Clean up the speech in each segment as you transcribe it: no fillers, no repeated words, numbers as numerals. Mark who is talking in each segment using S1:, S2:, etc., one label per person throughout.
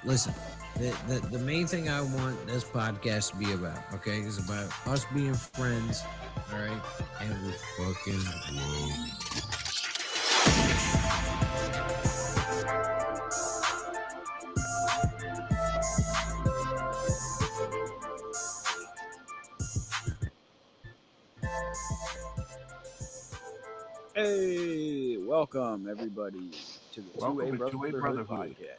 S1: listen, the main thing I want this podcast to be about, okay, is about us being friends, all right, and we fucking whoa.
S2: Hey, welcome everybody to the
S3: Welcome
S2: 2A
S3: to Two-Way
S2: Brotherhood
S3: Brotherhood.
S2: podcast.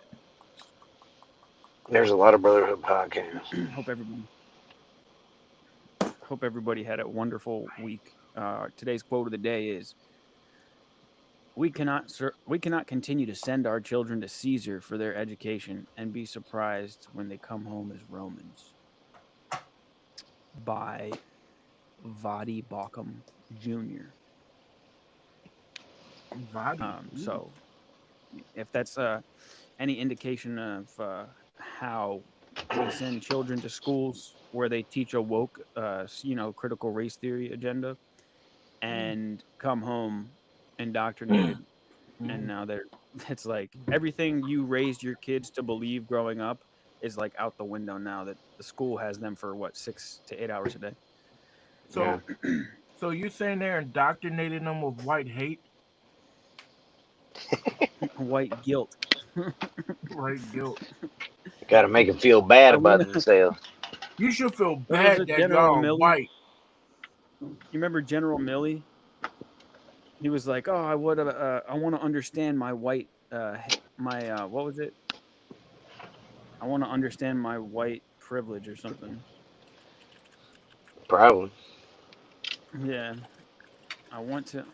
S4: There's a lot of Brotherhood podcasts.
S2: hope everybody had a wonderful week. Today's quote of the day is: we cannot continue to send our children to Caesar for their education and be surprised when they come home as Romans." By Vadi Bakum Jr. So, if that's any indication of how we send children to schools where they teach a woke, critical race theory agenda, and come home indoctrinated, and now it's like everything you raised your kids to believe growing up is like out the window now that the school has them for what 6 to 8 hours a day.
S3: So, so you're saying they're indoctrinating them with white hate,
S2: White guilt.
S3: white guilt.
S4: Got to make them feel bad about
S2: wanna-
S4: themselves.
S3: You should feel
S2: There was a
S3: bad that
S2: General
S3: y'all are
S2: Milley.
S3: white.
S2: You remember General Milley? He was like, "Oh, I want to understand my white, what was it? I want to understand my white privilege or something."
S4: Probably.
S2: Yeah, I want to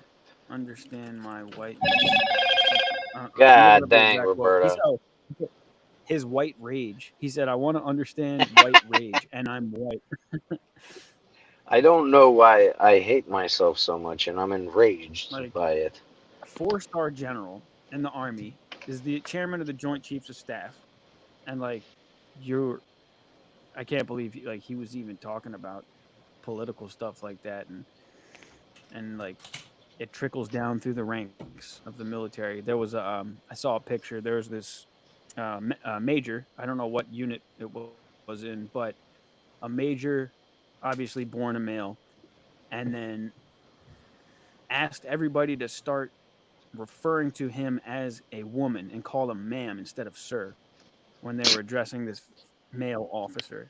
S2: understand my white.
S4: God dang, Roberto.
S2: His white rage. He said, "I want to understand white rage, and I'm white."
S4: I don't know why I hate myself so much, and I'm enraged
S2: Like,
S4: by it.
S2: 4-star general in the army is the chairman of the Joint Chiefs of Staff, and like, I can't believe he was even talking about political stuff like that, and like it trickles down through the ranks of the military. There was I saw a picture. There was this major. I don't know what unit it was in, but a major, obviously born a male, and then asked everybody to start referring to him as a woman and call him ma'am instead of sir when they were addressing this male officer,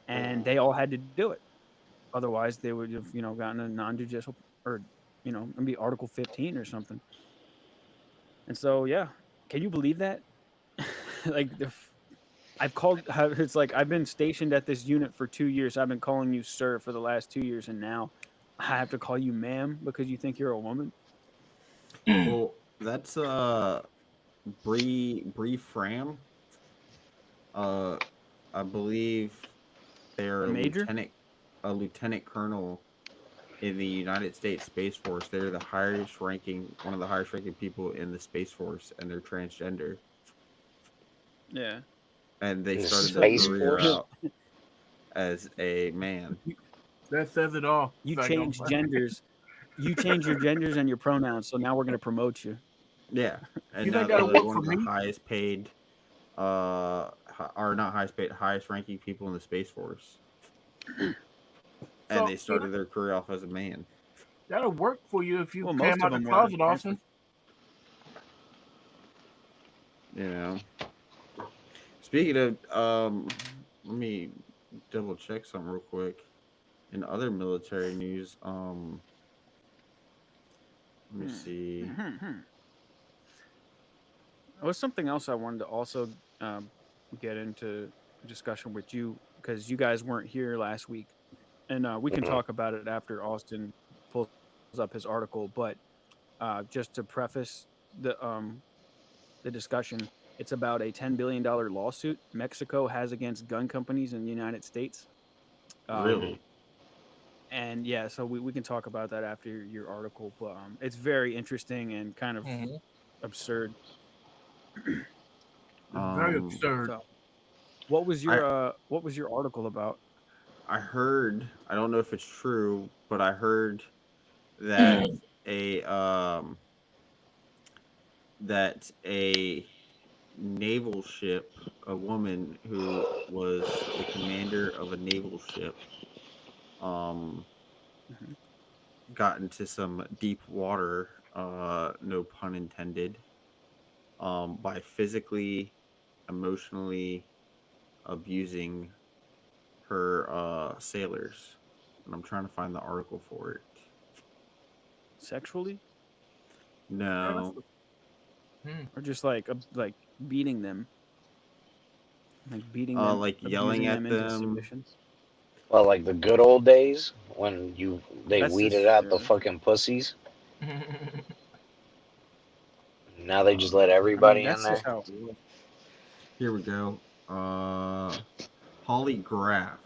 S2: and they all had to do it. Otherwise, they would have, gotten a non-judicial or, maybe Article 15 or something. And so, yeah, can you believe that? like, it's like I've been stationed at this unit for 2 years. I've been calling you sir for the last 2 years, and now I have to call you ma'am because you think you're a woman.
S5: Well, that's Bree Fram. I believe they're
S2: A major?
S5: a lieutenant colonel in the United States Space Force. They're one of the highest ranking people in the Space Force, and they're transgender.
S2: Yeah.
S5: And they started their
S4: Space
S5: career
S4: Force?
S5: out as a man.
S3: That says it all.
S2: You
S3: Like,
S2: change genders. You change your genders and your pronouns, so now we're going to promote you.
S5: Yeah, and
S3: You
S5: now
S3: think
S5: they're
S3: that'll
S5: like
S3: work
S5: one
S3: for
S5: of the
S3: me?
S5: highest paid, or not highest paid, highest ranking people in the Space Force. And they started their career off as a man.
S3: That'll work for you if you
S2: Well,
S3: came
S2: most
S3: out
S2: of
S3: the
S2: them were.
S3: closet, Austin.
S5: You know. Speaking of, let me double check something real quick. In other military news, let me see.
S2: There was something else I wanted to also get into discussion with you because you guys weren't here last week, and we can talk about it after Austin pulls up his article. But just to preface the discussion, it's about a $10 billion lawsuit Mexico has against gun companies in the United States.
S5: Really?
S2: And yeah, so we can talk about that after your article, but it's very interesting and kind of absurd.
S3: It's very absurd.
S2: So, what was your article about?
S5: I heard. I don't know if it's true, but I heard that a that a naval ship, a woman who was the commander of a naval ship, um,
S2: Mhm.
S5: got into some deep water, no pun intended, by physically, emotionally abusing her sailors. And I'm trying to find the article for it.
S2: Sexually,
S5: No,
S2: or just like beating them, like beating them,
S5: like yelling
S2: abusing
S5: at
S2: them into
S5: them.
S2: submission.
S4: Well, like the good old days when they
S2: That's
S4: weeded
S2: just
S4: out the fucking pussies. Now they just let
S2: I mean,
S4: everybody in
S2: that's
S4: there.
S2: just how it was.
S5: Here we go. Holly Graff.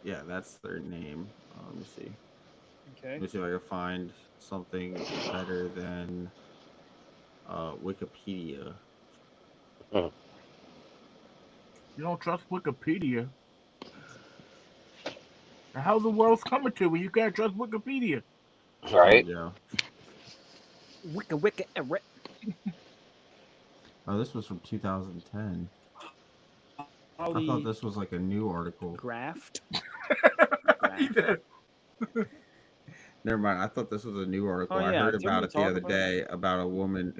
S5: Yeah, that's their name. Let me see.
S2: Okay.
S5: Let me see if I can find something better than Wikipedia.
S4: Hmm.
S3: You don't trust Wikipedia. The hell's the world's coming to when you can't trust Wikipedia?
S5: Here we
S4: Right?
S5: go.
S2: Wicca.
S5: Oh, this was from 2010. I thought
S2: Holly
S5: this was like a new article.
S2: Graft.
S3: He did.
S5: Never mind. I thought this was a new article.
S2: Oh
S5: I
S2: yeah,
S5: heard
S2: didn't
S5: about
S2: we
S5: it the
S2: talk
S5: other
S2: about it?
S5: day about a woman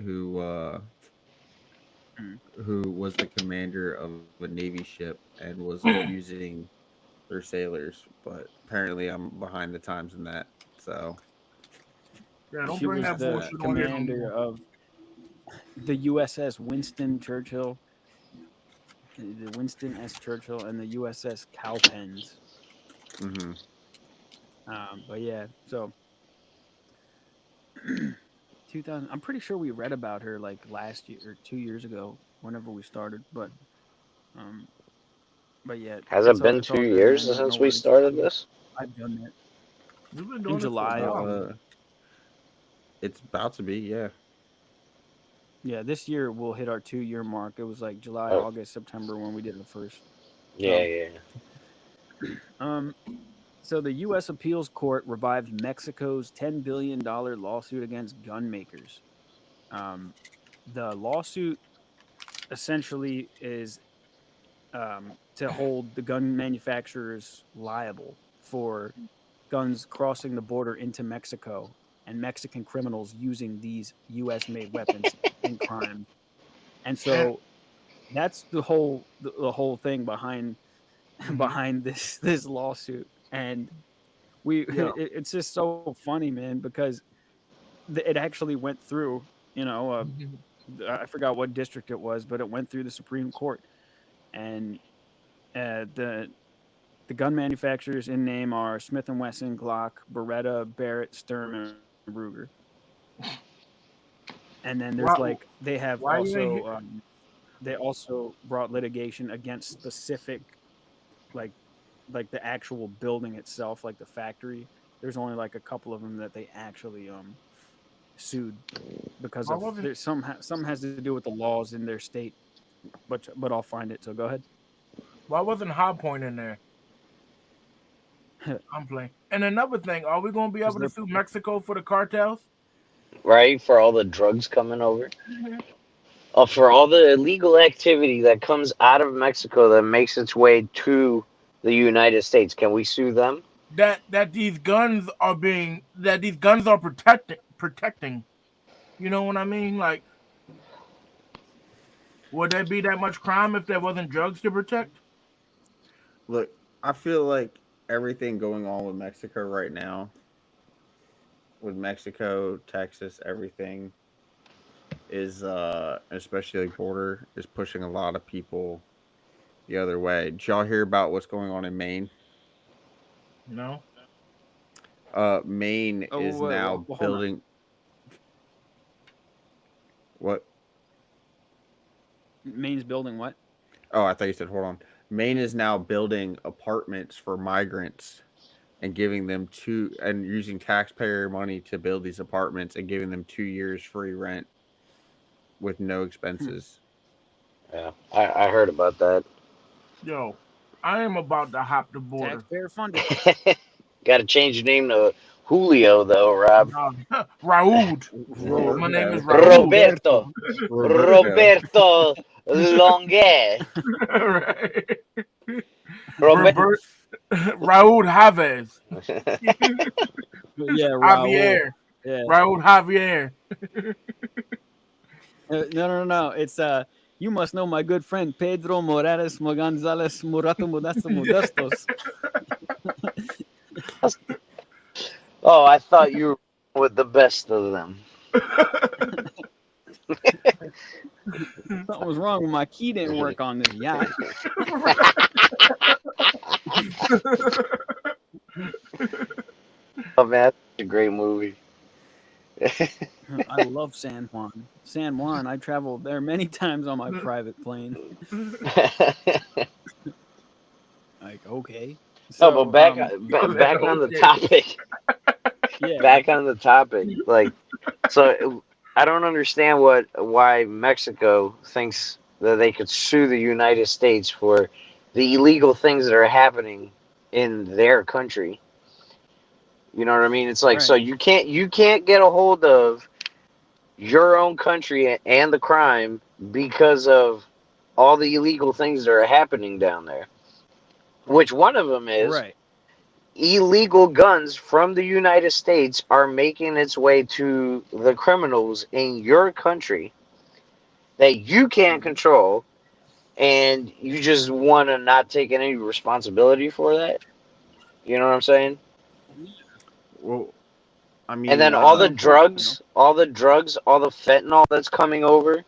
S2: Hmm.
S5: who was the commander of a navy ship and was abusing their sailors. But apparently, I'm behind the times in that. So
S3: Yeah, don't
S2: She
S3: bring
S2: was
S3: that
S5: that's
S2: the
S5: that.
S3: bullshit on here no
S2: commander
S3: more.
S2: of the USS Winston Churchill, the Winston S. Churchill, and the USS Cowpens.
S5: Mm-hmm.
S2: But yeah, so 2000. I'm pretty sure we read about her like last year or 2 years ago, whenever we started. Um, but yeah,
S4: Has it been
S2: it's all
S4: 2
S2: good,
S4: years
S2: man. No
S4: since we
S2: worries.
S4: started this?
S2: I've done that
S3: We've been
S2: in
S3: doing this for a
S2: July.
S3: while.
S5: It's about to be, yeah.
S2: Yeah, this year we'll hit our 2 year mark. It was like July,
S4: Oh,
S2: August, September when we did the first.
S4: yeah,
S2: So,
S4: yeah.
S2: um, so the U.S. Appeals Court revived Mexico's $10 billion lawsuit against gun makers. The lawsuit essentially is to hold the gun manufacturers liable for guns crossing the border into Mexico and Mexican criminals using these U.S. made weapons in crime. And
S3: And,
S2: so that's the whole thing behind
S3: mhm.
S2: behind this lawsuit. And
S3: Yeah.
S2: it's just so funny, man, because it actually went through.
S3: Mhm.
S2: I forgot what district it was, but it went through the Supreme Court, and the gun manufacturers in name are Smith and Wesson, Glock, Beretta, Barrett, Sturm, and Ruger. And then there's
S3: Why?
S2: like
S3: Why you ain't here?
S2: they also brought litigation against specific like the actual building itself, like the factory. There's only like a couple of them that they actually sued because
S3: Why
S2: of
S3: wasn't?
S2: there's some has to do with the laws in their state. But I'll find it. So go ahead.
S3: Why wasn't High Point in there? I'm playing. And another thing, are we gonna be
S2: Because
S3: able to sue Mexico for the cartels?
S4: Right? For all the drugs coming over.
S3: Mhm.
S4: For all the illegal activity that comes out of Mexico that makes its way to the United States. Can we sue them?
S3: That these guns are protecting. You know what I mean? Like, would there be that much crime if there wasn't drugs to protect?
S5: Look, I feel like everything going on with Mexico right now, with Mexico, Texas, everything is especially like border is pushing a lot of people the other way. Did y'all hear about what's going on in Maine?
S3: No.
S5: Maine
S2: oh
S5: is
S2: well,
S5: now
S2: hold on.
S5: building what?
S2: Maine's building what?
S5: Oh, I thought you said hold on. Maine is now building apartments for migrants and giving them and using taxpayer money to build these apartments and giving them 2 years free rent with no expenses.
S4: Yeah, I heard about that.
S3: Yo, I am about to hop the border.
S2: Taxpayer funded.
S4: Got to change your name to Julio, though, Rob.
S3: Raoud.
S2: Ro-
S3: My name is
S5: Roberto.
S3: Raoud.
S4: Roberto.
S5: Roberto.
S4: Roberto. Longue.
S3: Right.
S4: Roberto.
S3: Robert Raul Javier.
S2: Yeah, Raul.
S3: Javier.
S2: Yeah.
S3: Raul Javier.
S2: No. It's you must know my good friend Pedro Morales Gonzalez Murato Modestos.
S4: Oh, I thought you were with the best of them.
S2: Something was wrong with my key didn't work on this yacht.
S4: Oh man, that's a great movie.
S2: I love San Juan. San Juan, I traveled there many times on my private plane. Like, okay.
S4: No, but back
S3: Back
S4: on the topic.
S2: Yeah.
S4: Back on the topic. Like, so I don't understand why Mexico thinks that they could sue the United States for the illegal things that are happening in their country. You know what I mean? It's like, so
S2: Right.
S4: you can't get a hold of your own country and the crime because of all the illegal things that are happening down there. Which one of them is
S2: Right.
S4: illegal guns from the United States are making its way to the criminals in your country that you can't control, and you just want to not take any responsibility for that. You know what I'm saying?
S5: Well, I
S4: And
S5: mean,
S4: then
S2: That's
S4: all the
S2: so cool, you know?
S4: drugs, all the fentanyl that's coming over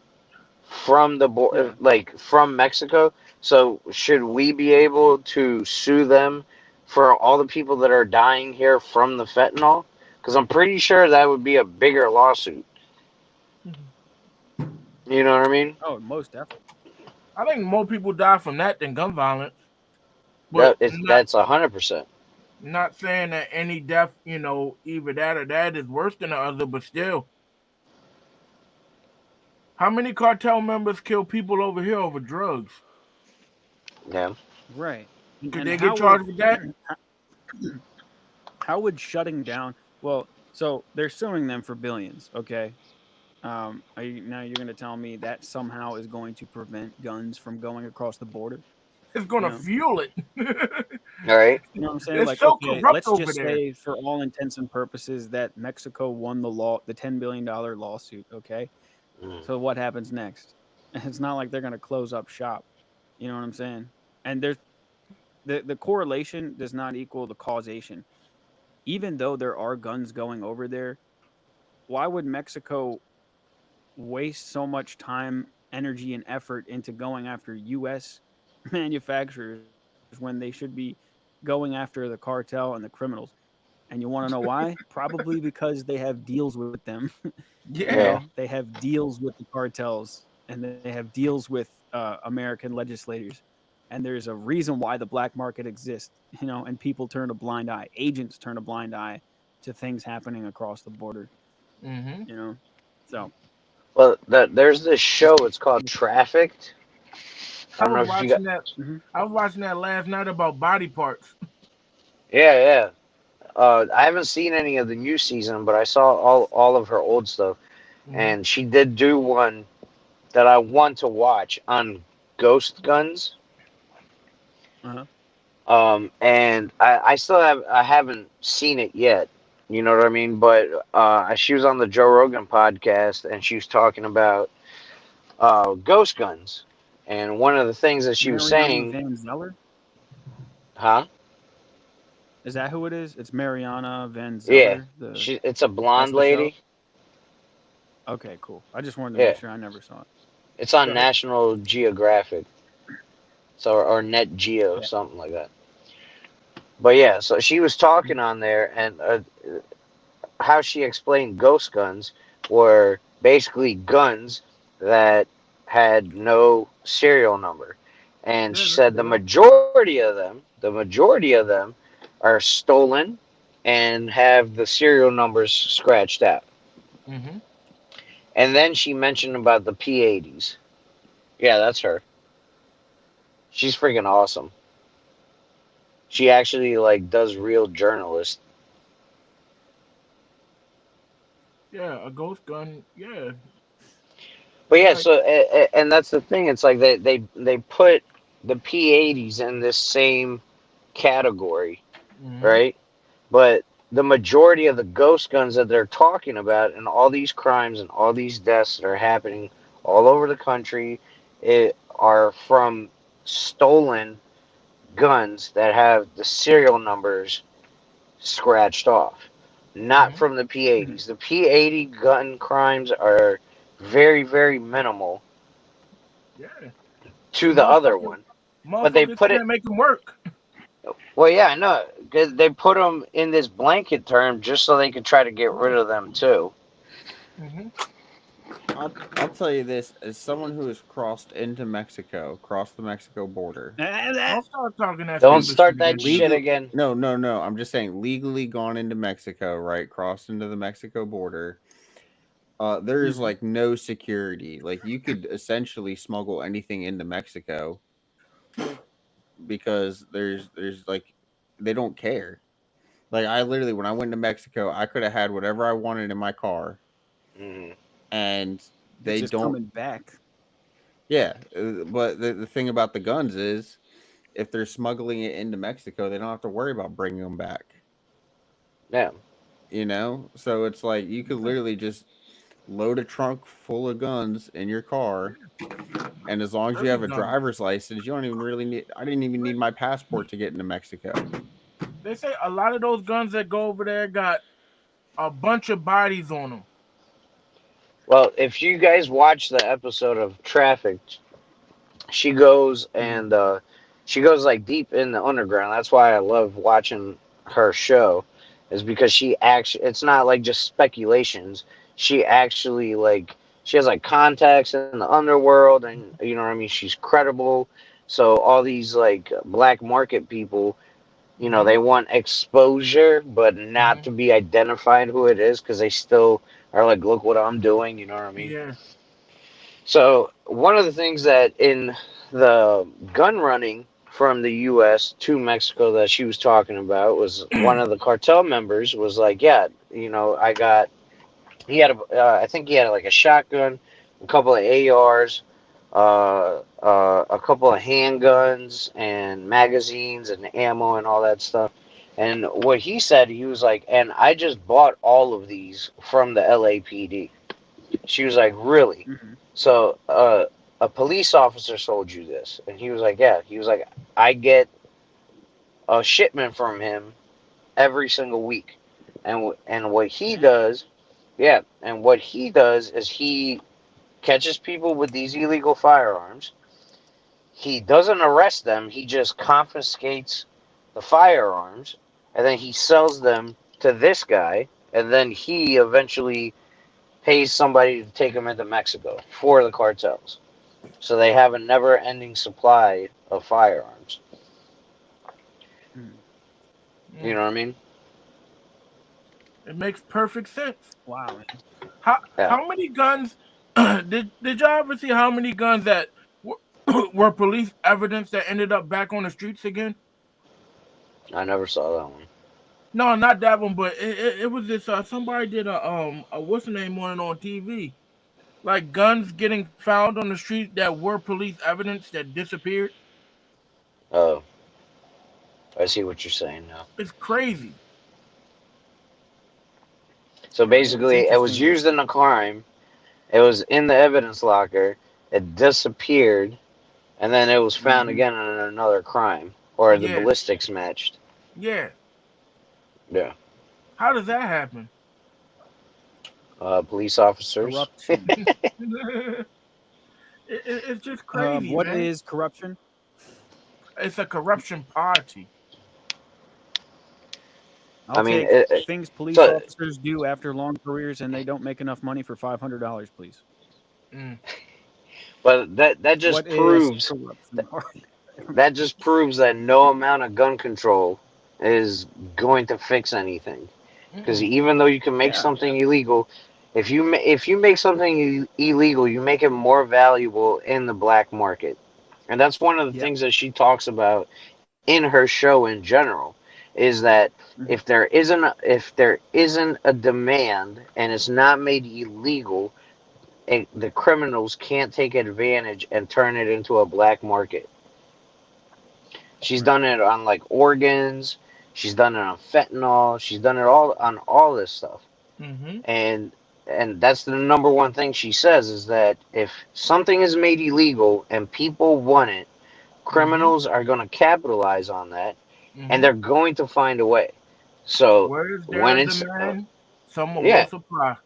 S4: from the
S2: Yeah.
S4: like from Mexico. So should we be able to sue them for all the people that are dying here from the fentanyl? Because I'm pretty sure that would be a bigger lawsuit. You know what I mean?
S2: Oh, most definitely.
S3: I think more people die from that than gun violence. But
S4: That's 100%.
S3: not saying that any death, either that or that is worse than the other, but still. How many cartel members kill people over here over drugs?
S4: Yeah.
S2: Right.
S3: Could
S2: And
S3: they
S2: how
S3: get charged with that?
S2: how would shutting down? Well, so they're suing them for billions. Okay. Now you're going to tell me that somehow is going to prevent guns from going across the border?
S3: It's going to
S2: You know?
S3: fuel it.
S4: All right.
S2: You know what I'm saying?
S3: It's
S2: Like,
S3: so
S2: okay,
S3: corrupt
S2: let's
S3: over
S2: just
S3: there.
S2: say, for all intents and purposes, that Mexico won the $10 billion lawsuit. Okay,
S4: Mm.
S2: so what happens next? It's not like they're going to close up shop. You know what I'm saying? And there's the correlation does not equal the causation. Even though there are guns going over there, why would Mexico waste so much time, energy, and effort into going after U.S. manufacturers when they should be going after the cartel and the criminals? And you want to know why? Probably because they have deals with them.
S3: Yeah.
S2: They have deals with the cartels, and they have deals with American legislators. And there's a reason why the black market exists, and people turn a blind eye. Agents turn a blind eye to things happening across the border,
S3: Mm-hmm.
S2: So
S4: Well, there's this show.
S2: just
S4: It's called Trafficked. I
S3: I
S4: don't know
S3: was
S4: if you got.
S3: watching that.
S2: Mhm.
S3: I was watching that last night about body parts.
S4: Yeah. I haven't seen any of the new season, but I saw all of her old stuff,
S3: Mm-hmm.
S4: and she did do one that I want to watch on ghost guns.
S2: Uh-huh.
S4: And I haven't seen it yet. You know what I mean? But she was on the Joe Rogan podcast, and she was talking about ghost guns. And one of the things that she was
S2: Mariana
S4: saying,
S2: Van Zeller?
S4: huh?
S2: Is that who it is? It's Mariana Van
S4: Yeah,
S2: Zeller.
S4: it's a
S2: That's
S4: blonde
S2: the show.
S4: lady.
S2: Okay, cool. I just wanted to
S4: Yeah,
S2: make sure. I never saw it.
S4: it's on
S3: Go ahead.
S4: National Geographic, so or Net Geo,
S2: Yeah.
S4: something like that. But yeah, so she was talking on there, and how she explained ghost guns were basically guns that had no serial number. And
S3: Yeah,
S4: she
S3: that's
S4: said
S3: good.
S4: the majority of them are stolen and have the serial numbers scratched out.
S3: Mm-hmm.
S4: And then she mentioned about the P80s. Yeah, that's her. She's freaking awesome. She actually like does real journalist.
S3: Yeah, a ghost gun. Yeah.
S4: But yeah,
S3: Like,
S4: so and that's the thing. It's like they put the P80s in this same category,
S3: mhm.
S4: right? But the majority of the ghost guns that they're talking about and all these crimes and all these deaths that are happening all over the country are from stolen guns that have the serial numbers scratched off, not
S3: Mhm.
S4: from the
S2: Mhm.
S4: P80s. The P80 gun crimes are very, very minimal
S3: Yeah.
S4: to
S3: Cause
S4: the other one, but they
S3: motherfuckers
S4: put it.
S3: can't make them work.
S4: Well, yeah, I know, 'cause they put them in this blanket term just so they could try to get rid of them too.
S3: Hmm.
S5: I'll tell you this: as someone who has crossed into Mexico, crossed the Mexico border,
S3: Don't start talking that
S4: Don't
S3: stupid
S4: start
S3: shit
S4: that
S3: again, Gino.
S4: shit
S5: legal.
S4: again.
S5: No. I'm just saying, legally gone into Mexico, right? Crossed into the Mexico border. There is
S2: Mhm.
S5: like no security. Like you could essentially smuggle anything into Mexico because there's like they don't care. Like I literally, when I went to Mexico, I could have had whatever I wanted in my car,
S4: Mhm.
S5: and
S2: It's
S5: they
S2: just
S5: don't.
S2: coming back.
S5: Yeah, but the thing about the guns is, if they're smuggling it into Mexico, they don't have to worry about bringing them back.
S4: Yeah.
S5: You know, so it's like you could literally just load a trunk full of guns in your car, and as long as you have
S3: Perfect
S5: a
S3: gun.
S5: driver's license, you don't even really need. I didn't even need my passport to get into Mexico.
S3: They say a lot of those guns that go over there got a bunch of bodies on them.
S4: Well, if you guys watch the episode of Trafficked, she goes
S2: Mhm.
S4: and she goes like deep in the underground. That's why I love watching her show, is because she actually, it's not like just speculations. She actually like she has like contacts in the underworld, and you know what I mean. She's credible. So all these like black market people, you know,
S3: Hmm.
S4: they want exposure, but not
S3: Hmm.
S4: to be identified who it is, because they still are like, look what I'm doing. You know what I mean?
S3: Yeah.
S4: So one of the things that in the gun running from the U.S. to Mexico that she was talking about was one of the cartel members was like, yeah, you know, I got. He had I think he had like a shotgun, a couple of ARs, a couple of handguns and magazines and ammo and all that stuff. And what he said, he was like, and I just bought all of these from the LAPD. She was like, really?
S2: Mhm.
S4: So a police officer sold you this? And he was like, yeah. He was like, I get a shipment from him every single week. And what he
S2: Damn.
S4: does, yeah, and what he does is he catches people with these illegal firearms. He doesn't arrest them. He just confiscates the firearms, and then he sells them to this guy, and then he eventually pays somebody to take them into Mexico for the cartels. So they have a never-ending supply of firearms.
S2: Mhm.
S4: You
S3: Mm.
S4: know what I mean?
S3: It makes perfect sense.
S2: Wow, man.
S4: Yeah,
S3: How many guns did y'all ever see how many guns that were, were police evidence that ended up back on the streets again?
S4: I never saw that one.
S3: No, not that one, but it was this somebody did a what's the name on TV. Like guns getting found on the street that were police evidence that disappeared.
S4: Oh, I see what you're saying now.
S3: It's crazy.
S4: So
S2: Yeah, it's
S4: basically, it was
S2: interesting.
S4: used in a crime. It was in the evidence locker. It disappeared, and then it was found
S2: Mhm.
S4: again in another crime, or the
S3: Yeah,
S4: ballistics matched.
S3: yeah.
S4: Yeah,
S3: How does that happen?
S4: police officers.
S2: Corruption.
S3: It's just crazy,
S2: What
S3: man.
S2: is corruption?
S3: It's a corruption party.
S2: I'll
S4: I mean,
S2: take things police
S4: so
S2: officers do after long careers and they don't make enough money for $500, please.
S3: Mm.
S4: but that just
S2: What is
S4: proves
S2: corruption?
S4: that just proves that no amount of gun control is going to fix anything. Because
S3: Mm-mm.
S4: even though you can make
S2: Yeah.
S4: something illegal, if you make something illegal, you make it more valuable in the black market, and that's one of the
S2: Yep.
S4: things that she talks about in her show in general. Is that
S2: Mhm.
S4: if there isn't a demand and it's not made illegal, the criminals can't take advantage and turn it into a black market. She's done it on like organs. She's done it on fentanyl. She's done it all on all this stuff.
S3: Mm-hmm.
S4: And that's the number one thing she says is that if something is made illegal and people want it, criminals are going to capitalize on that, and they're going to find a way. So
S3: Where's
S4: when
S3: there's
S4: it's
S3: a man, someone
S4: yeah,
S3: will supply.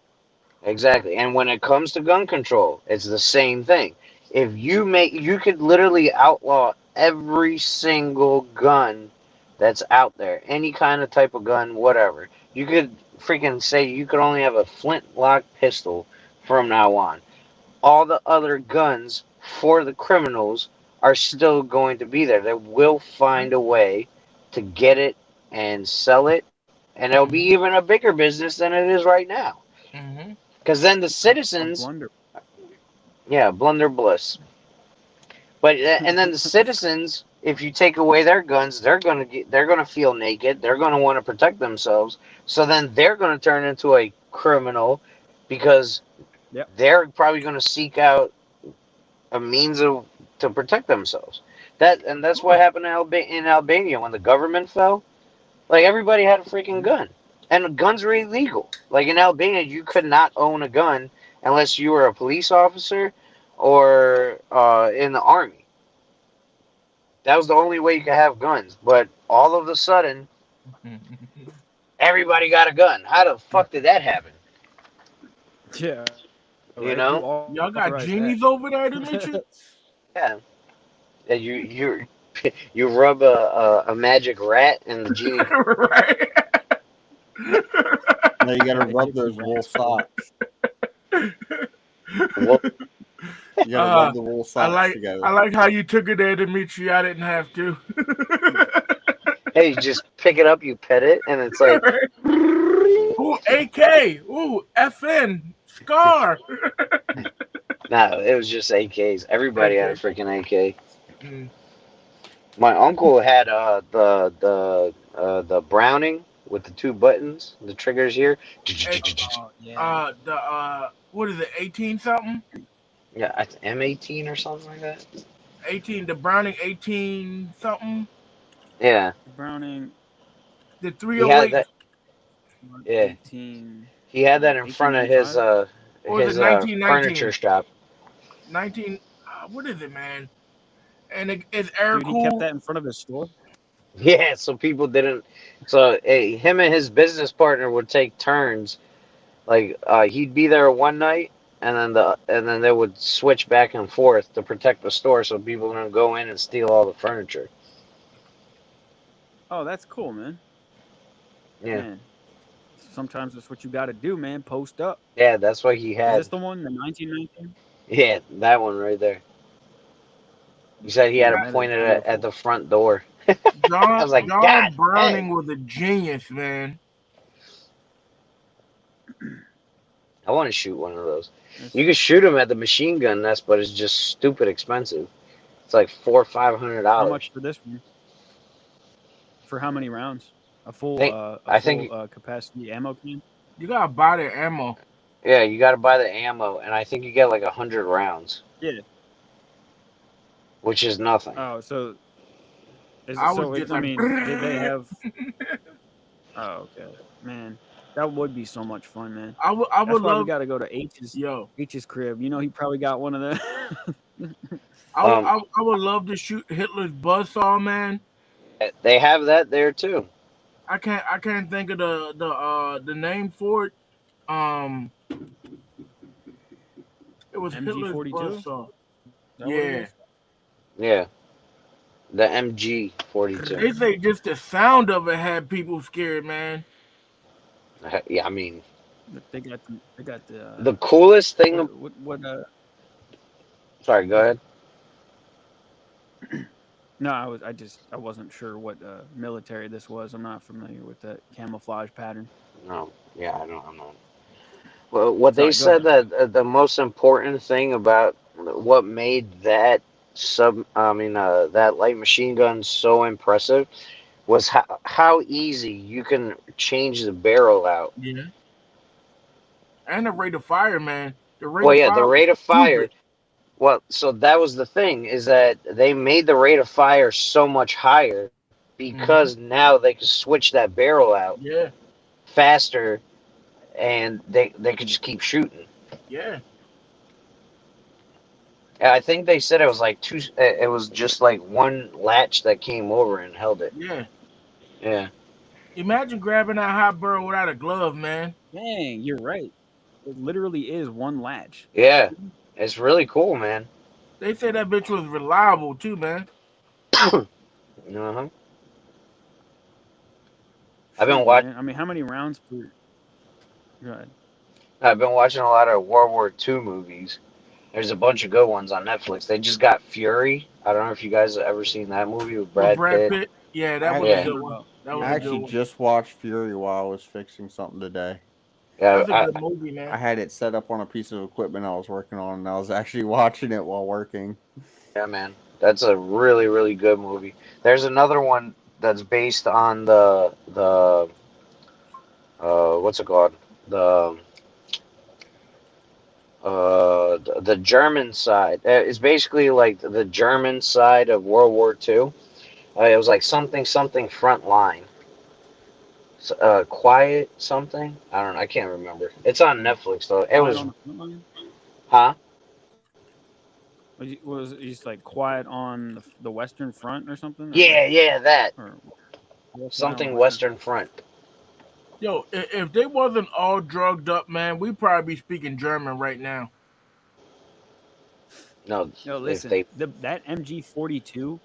S4: exactly. And when it comes to gun control, it's the same thing. If you could literally outlaw every single gun that's out there, any kind of type of gun, whatever. You could freaking say you could only have a flintlock pistol from now on. All the other guns for the criminals are still going to be there. They will find a way to get it and sell it, and it'll be even a bigger business than it is right now.
S3: Mm-hmm.
S4: Because then the
S2: A
S4: citizens,
S2: blunder.
S4: yeah, blunderbuss. But and then the citizens, if you take away their guns, they're gonna feel naked. They're gonna want to protect themselves. So then they're gonna turn into a criminal because
S2: Yep.
S4: they're probably gonna seek out a means of to protect themselves. That's what happened in Albania when the government fell. Like everybody had a freaking gun, and guns were illegal. Like in Albania, you could not own a gun unless you were a police officer or in the army. That was the only way you could have guns. But all of a sudden, everybody got a gun. How the fuck did that happen?
S2: Yeah.
S4: You
S2: Right?
S4: know?
S2: Who
S3: Y'all got
S2: authorized
S3: genies over there, Dimitri?
S2: that?
S4: Yeah. Yeah, you rub a magic rat and the genie.
S3: Right.
S5: Now you gotta rub
S2: Gypsy
S5: those
S2: rat
S5: wool
S2: sword.
S5: socks.
S4: Well,
S5: You gotta
S3: Uh,
S5: rub the wool
S3: I
S5: socks
S3: like
S5: together.
S3: I like how you took it there, Dimitri. I didn't have to.
S4: hey, you just pick it up, you pet it, and it's like,
S3: Ooh, AK. Ooh, FN. Scar.
S4: no, it was just AKs. Everybody had a
S3: AK.
S4: freaking AK.
S3: Mm.
S4: My uncle had the Browning with the two buttons, the triggers here.
S3: Hey,
S2: Oh yeah.
S3: what is it? 18 something?
S4: Yeah, M18 or something like that.
S3: 18. The Browning 18 something.
S4: Yeah,
S2: Browning
S3: The
S4: he had
S3: 308.
S4: that. Yeah,
S2: 18.
S4: he had that in front of his
S2: 1895.
S3: Or is it
S4: furniture
S3: 1919?
S4: shop.
S3: 19. What is it, man? And it's air
S2: Dude, he kept
S3: cooled.
S2: that in front of his store.
S4: Yeah, so people didn't. So him and his business partner would take turns. Like he'd be there one night, and then they would switch back and forth to protect the store, so people don't go in and steal all the furniture.
S2: Oh, that's cool, man.
S4: Yeah,
S2: Man, sometimes that's what you got to do, man. Post up.
S4: yeah, that's what he
S2: Is
S4: had.
S2: this the one, the 1919?
S4: Yeah, that one right there. He said he had
S2: Man,
S4: it
S2: that is
S4: pointed at
S2: beautiful.
S4: the front door. I was like,
S3: John
S4: God,
S3: Browning
S4: dang.
S3: was a genius, man.
S4: I want to shoot one of those.
S2: That's-
S4: You could shoot them at the machine gun nest, but it's just stupid expensive. It's like $400 or $500.
S2: How much for this one? For how many rounds? A full,
S4: I think
S2: capacity ammo can.
S3: You gotta buy the ammo.
S4: yeah, you got to buy the ammo, and I think you get like 100 rounds,
S2: Yeah.
S4: which is nothing.
S2: Oh, so is
S3: I
S2: it, so?
S3: was
S2: It,
S3: just
S2: I
S3: like,
S2: mean, did they have? Oh, okay, man. That would be so much fun, man.
S3: I
S2: That's
S3: would
S2: why we
S3: love.
S2: got to go to H's
S3: Yo,
S2: crib. You know, he probably got one of them.
S3: I would love to shoot Hitler's buzzsaw, man.
S4: They have that there too.
S3: I can't think of the name for it. It was Hitler's
S2: MG42?
S3: buzzsaw.
S2: Is that what it
S3: Yeah,
S2: is?
S4: Yeah, the MG42.
S3: they say just the sound of it had people scared, man.
S4: Yeah, I mean,
S2: They got the
S4: the coolest thing.
S2: what
S4: Sorry, go ahead.
S2: no, I wasn't sure what military this was. I'm not familiar with that camouflage pattern.
S4: No, yeah, I'm not. Well, what they
S2: Sorry,
S4: said
S2: go
S4: that the most important thing about what made that that light machine gun so impressive was how easy you can change the barrel out.
S3: Yeah. And the rate of fire, man. The rate
S4: Well,
S3: of
S4: yeah, the
S3: fire was
S4: rate of fire.
S3: stupid.
S4: Well, so that was the thing, is that they made the rate of fire so much higher
S3: Hmm.
S4: because now they could switch that barrel out
S3: Yeah,
S4: faster, and they could just keep shooting.
S3: yeah.
S4: And I think they said it was like two. It was just like one latch that came over and held it.
S3: Yeah.
S4: Yeah,
S3: Imagine grabbing that hot burl without a glove, man.
S2: Dang, you're right. It literally is one latch.
S4: yeah, it's really cool, man.
S3: They said that bitch was reliable too, man.
S4: Uh-huh. I've been
S2: Shoot,
S4: watch.
S2: man. I mean, how many rounds per? Go ahead.
S4: I've been watching a lot of World War II movies. There's a bunch of good ones on Netflix. They just got Fury. I don't know if you guys have ever seen that movie with
S3: With
S4: Brad
S3: Brad
S4: Pitt.
S3: Pitt. Yeah, that
S5: I
S3: was a
S4: Yeah,
S3: good one. That was
S5: I
S3: a good
S5: actually
S3: one.
S5: just watched Fury while I was fixing something today.
S4: yeah,
S3: That's a good movie,
S5: I
S3: man.
S5: had it set up on a piece of equipment I was working on, and I was actually watching it while working.
S4: yeah, man. That's a really, really good movie. There's another one that's based on the what's it called? The the German side. It's basically like the German side of World War II. It was like something front line. Quiet something. I don't know. I can't remember. It's on Netflix though. It
S2: Quiet
S4: was,
S2: on the front line.
S4: huh?
S2: Was it just like quiet on the Western Front or something,
S4: Yeah, yeah, that
S2: or quiet on the
S4: something
S2: Western
S4: Western
S2: Front?
S4: Front.
S3: Yo, if they wasn't all drugged up, man, we'd probably be speaking German right now.
S4: No,
S2: No,
S4: if
S2: listen.
S4: they,
S2: That MG42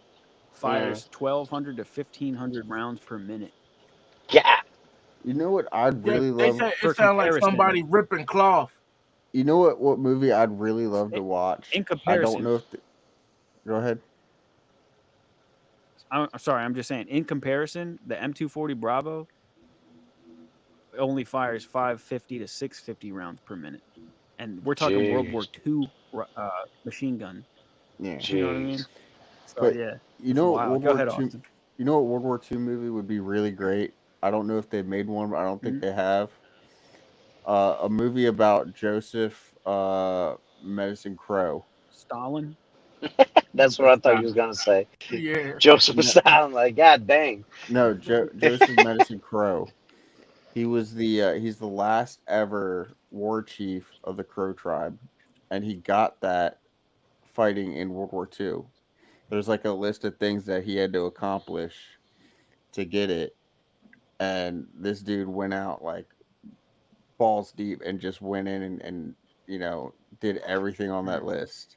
S4: mm,
S2: fires 1,200 to 1,500 rounds per minute.
S4: yeah,
S5: You know what I'd
S3: Yeah,
S5: really
S3: they
S5: love?
S3: said it
S2: For
S3: sounded like
S2: comparison,
S3: somebody ripping cloth.
S5: You know what movie I'd really love to watch?
S2: in
S5: I don't
S2: comparison,
S5: know if. Go ahead.
S2: I'm sorry. I'm just saying. In comparison, the M240 Bravo only fires 550 to 650 rounds per minute, and we're talking World War
S4: jeez,
S2: II machine gun.
S5: Yeah,
S2: You know what I mean?
S4: jeez.
S2: So
S5: but
S2: yeah,
S5: you
S2: it's
S5: know what
S2: wild.
S5: World
S2: Go
S5: War
S2: ahead,
S5: Two.
S2: Austin.
S5: You know what World War Two movie would be really great. I don't know if they've made one, but I don't think
S2: Mhm.
S5: they have. A movie about Joseph Medicine Crow.
S2: Stalin.
S4: That's what I thought you was gonna say.
S3: Yeah.
S4: Joseph
S5: No,
S4: Stalin. Like, god dang.
S5: no, Joseph Medicine Crow. He was he's the last ever war chief of the Crow tribe, and he got that fighting in World War II. There's like a list of things that he had to accomplish to get it, and this dude went out like balls deep and just went in and did everything on that list.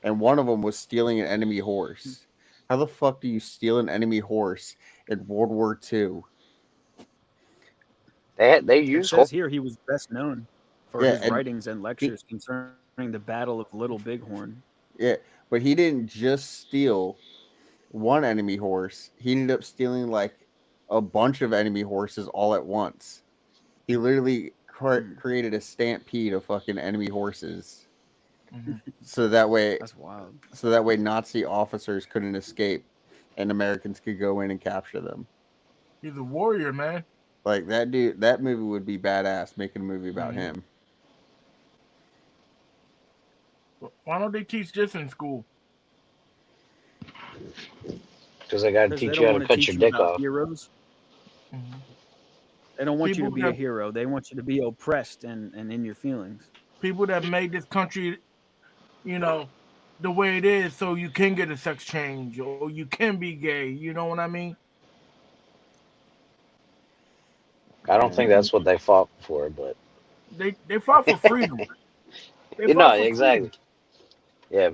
S5: And one of them was stealing an enemy horse. How the fuck do you steal an enemy horse in World War II?
S4: They
S2: It
S4: use
S2: says here he was best known for
S5: Yeah,
S2: his
S5: and
S2: writings and
S5: he
S2: lectures concerning the Battle of Little Bighorn.
S5: yeah, but he didn't just steal one enemy horse. He ended up stealing like a bunch of enemy horses all at once. He literally
S2: Mm,
S5: created a stampede of fucking enemy horses,
S3: Hmm.
S5: so that way,
S2: that's wild.
S5: Nazi officers couldn't escape, and Americans could go in and capture them.
S3: He's a warrior, man.
S5: Like that dude, that movie would be badass. Making a movie about
S3: Hmm.
S5: him.
S3: Why don't they teach this in school?
S4: because they gotta
S2: Because they
S4: teach you
S2: don't
S4: how to
S2: want to
S4: cut
S2: teach
S4: your
S2: you
S4: dick
S2: about
S4: off.
S2: heroes.
S3: Hmm.
S2: They don't want you to
S3: People
S2: be a
S3: that
S2: hero. They want you to be oppressed and in your feelings.
S3: people that made this country, you know, the way it is, so you can get a sex change or you can be gay. You know what I mean?
S4: I don't
S5: Yeah.
S4: think that's what they fought for, but
S3: They fought for freedom. They
S4: you know
S3: fought for
S4: exactly.
S3: freedom.
S4: Yeah,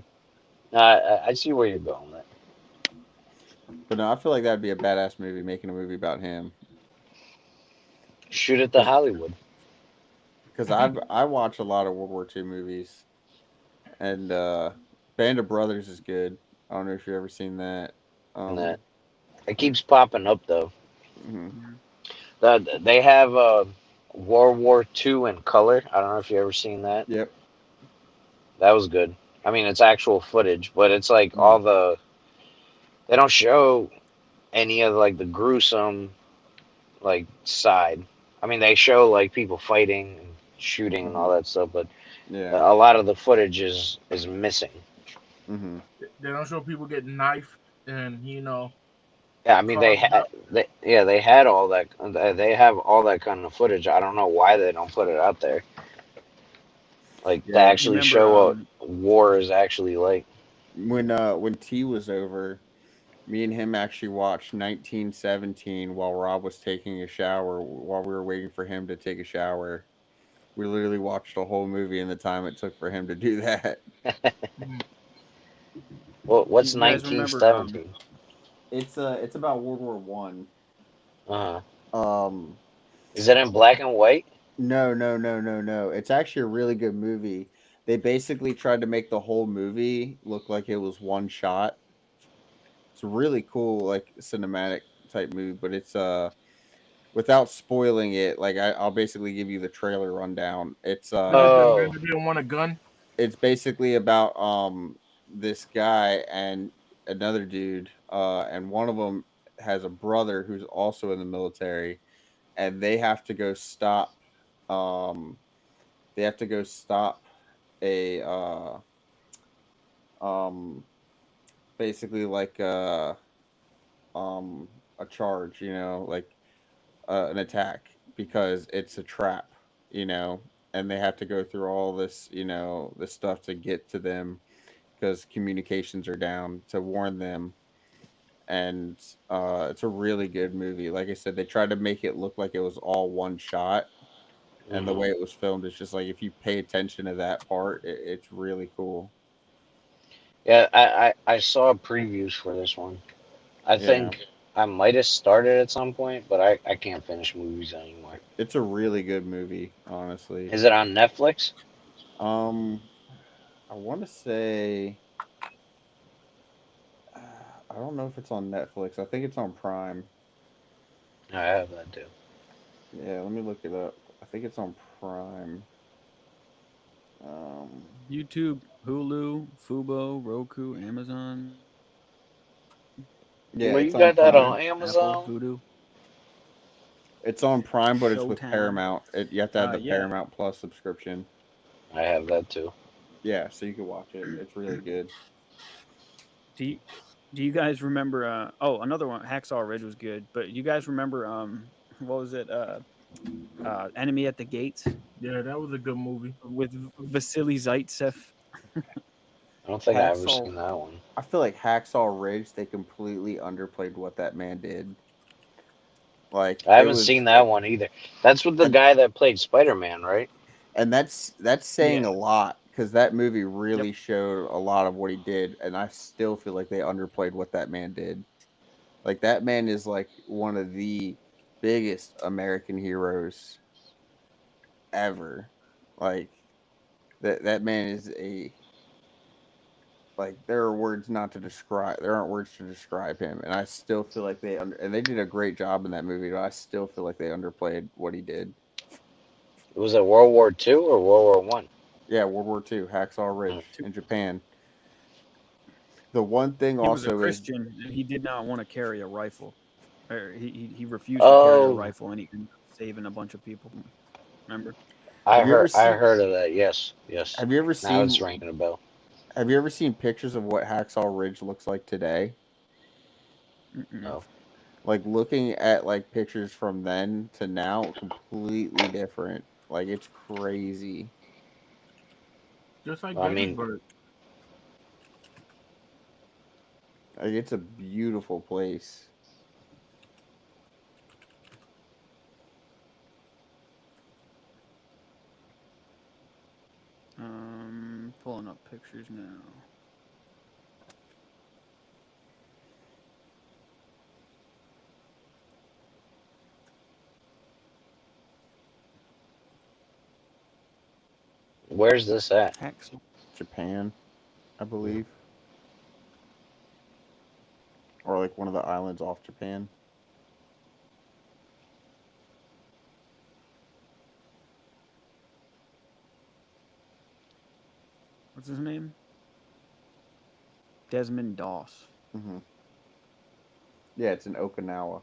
S4: I see where you're going with that.
S5: But no, I feel like that'd be a badass movie. Making a movie about him,
S4: Shoot at the
S5: because
S4: Hollywood.
S5: I watch a lot of World War II movies, and Band of Brothers is good. I don't know if you've ever seen that.
S4: And that
S5: Um,
S4: it keeps popping up though.
S5: mhm.
S2: Mhm.
S4: They have World War II in color. I don't know if you ever seen that.
S5: Yep.
S4: That was good. I mean, it's actual footage, but it's like
S5: Mhm.
S4: they don't show any of like the gruesome like side. I mean, they show like people fighting and shooting and all
S5: Mhm.
S4: that stuff, but
S5: Yeah.
S4: A lot of the footage is missing.
S5: Mm-hmm.
S3: They don't show people getting knifed and
S4: Yeah, I mean
S3: carved up.
S4: they had all that. They have all that kind of footage. I don't know why they don't put it out there, like to
S5: Yeah.
S2: You
S4: actually
S2: remember?
S4: show what war is actually like.
S5: When T was over, me and him actually watched 1917 while Rob was taking a shower. While we were waiting for him to take a shower, we literally watched the whole movie in the time it took for him to do that.
S3: Mhm.
S4: What's
S2: You guys remember?
S4: 1917?
S5: It's about World War One.
S4: Uh,
S5: Um,
S4: is it in black and white?
S5: no, no, no, no, no. It's actually a really good movie. They basically tried to make the whole movie look like it was one shot. It's a really cool, like cinematic type movie, but it's without spoiling it, like I'll basically give you the trailer rundown.
S3: Is it the man
S4: Oh,
S3: that didn't want a gun?
S5: It's basically about this guy and another dude, and one of them has a brother who's also in the military, and um they have to go stop a um basically like um a charge, like an attack, because it's a trap, and they have to go through all this, this stuff to get to them because communications are down, to warn them. And it's a really good movie. Like I said, they tried to make it look like it was all one shot, and the
S4: hmm
S5: way it was filmed is just like, if you pay attention to that part, it's really cool.
S4: yeah. I saw previews for this one. I
S5: Yeah,
S4: think I might have started at some point, but I can't finish movies anymore.
S5: it's a really good movie, honestly.
S4: Is it on Netflix?
S5: um I want to say, I don't know if it's on Netflix. I think it's on Prime.
S4: I have that too.
S5: Yeah, let me look it up. I think it's on Prime. Um,
S2: YouTube, Hulu, Fubo, Roku, Amazon,
S5: yeah,
S4: Well, you
S5: it's on
S4: got that on
S5: Prime.
S2: Apple,
S4: Amazon?
S2: Voodoo,
S5: It's on Prime, but it's with
S2: Showtime.
S5: Paramount. You have to have the
S2: Yeah.
S5: Paramount Plus subscription.
S4: I have that too.
S5: Yeah, so you can watch it. It's really good.
S2: Do you, do you guys remember? Oh, another one, Hacksaw Ridge was good. But you guys remember? What was it? Enemy at the Gates
S3: Yeah, that was a good movie.
S2: with Vasily Zaitsev.
S4: I don't think I ever
S5: Hacksaw.
S4: seen that one.
S5: I feel like Hacksaw Ridge, they completely underplayed what that man did. Like
S4: I
S5: it
S4: haven't
S5: was,
S4: seen that one either. That's with the
S5: and
S4: guy that played Spider Man, right?
S5: that's saying
S2: Yeah.
S5: a lot, because that movie
S2: Yep.
S5: really showed a lot of what he did, and I still feel like they underplayed what that man did. Like that man is like one of the biggest American heroes ever. Like that man is a, like, there are words not to describe. There aren't words to describe him, and I still feel like and they did a great job in that movie. But I still feel like they underplayed what he did.
S4: Was it World War II or World War One?
S5: Yeah, World War II, Hacksaw
S4: Mm.
S5: Ridge in Japan. The one thing
S2: He was a
S5: also is,
S2: Christian and he did not want to carry a rifle. Or he refused to carry a
S4: Oh,
S2: rifle and he ended up saving a bunch of people. Remember?
S5: have you ever
S4: I
S5: seen
S4: heard of that. Yes, yes.
S5: have you ever
S4: Now it's
S5: seen
S4: ringing a bell.
S5: have you ever seen pictures of what Hacksaw Ridge looks like today?
S2: Mm-mm.
S4: Oh,
S5: Like, looking at like pictures from then to now, completely different. Like, it's crazy.
S3: Just like
S4: I mean,
S3: Gettysburg.
S5: Like, it's a beautiful place.
S2: Pulling up pictures now.
S4: where's this at?
S2: Hacksaw.
S5: Japan, I believe, or like one of the islands off Japan.
S2: What's his name? Desmond Doss.
S5: Hmm. Yeah, it's in Okinawa.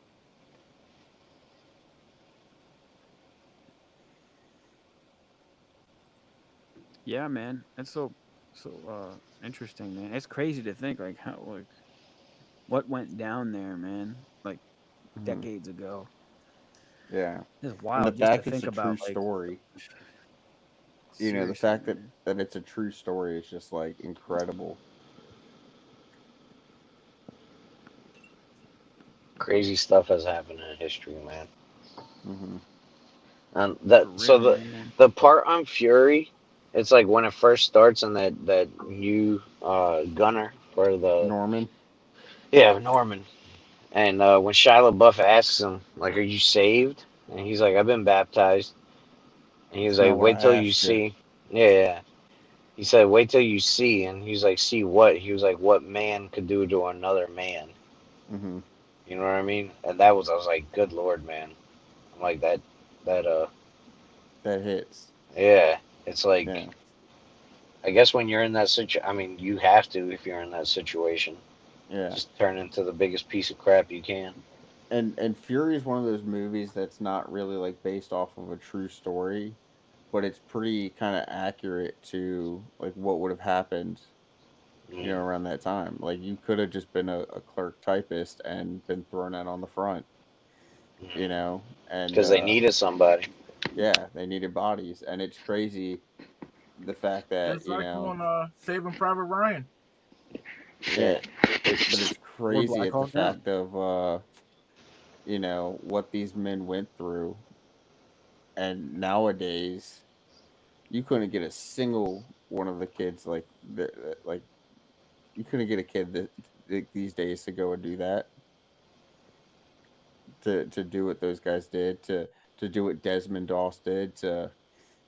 S2: Yeah, man. That's so interesting, man. It's crazy to think like how what went down there, man. Like
S5: Mhm.
S2: decades ago.
S5: Yeah,
S2: It's
S5: and the
S2: wild just to
S5: fact it's
S2: think
S5: a true
S2: about like
S5: story. The
S2: seriously,
S5: fact that
S2: man.
S5: it's a true story is just like incredible.
S4: Crazy stuff has happened in history, man.
S5: Hmm.
S4: And
S2: For
S4: that so
S2: real,
S4: the
S2: man.
S4: the part on Fury, it's like when it first starts and that new gunner for the
S5: Norman.
S4: yeah Norman, and when Shia LaBeouf asks him like, "Are you saved?" and he's like, "I've been baptized," and he was
S5: It's
S4: like,
S5: not what I
S4: "Wait till you
S5: asked you.
S4: see." Yeah, yeah. He said, "Wait till you see," and he's like, "See what?" He was like, "What man could do to another man?"
S5: Hmm.
S4: You know what I mean? And that was I was like, "Good Lord, man!" I'm like that.
S5: That hits.
S4: Yeah. It's like
S5: Yeah,
S4: I guess when you're in that I mean, you have to if you're in that situation.
S5: yeah.
S4: Just turn into the biggest piece of crap you can.
S5: And Fury is one of those movies that's not really like based off of a true story, but it's pretty kind of accurate to like what would have happened,
S4: Mm.
S5: around that time. Like you could have just been a clerk typist and been thrown out on the front, and
S4: Because they needed somebody.
S5: yeah, they needed bodies, and it's crazy the fact that
S3: Just like on Saving Private Ryan.
S5: yeah, but it's
S2: Or
S5: crazy
S2: Black
S5: at the
S2: Hawk Down.
S5: fact of what these men went through, and nowadays you couldn't get a single one of the kids like you couldn't get a kid these days to go and do that, to do what those guys did, to do what Desmond Doss did, to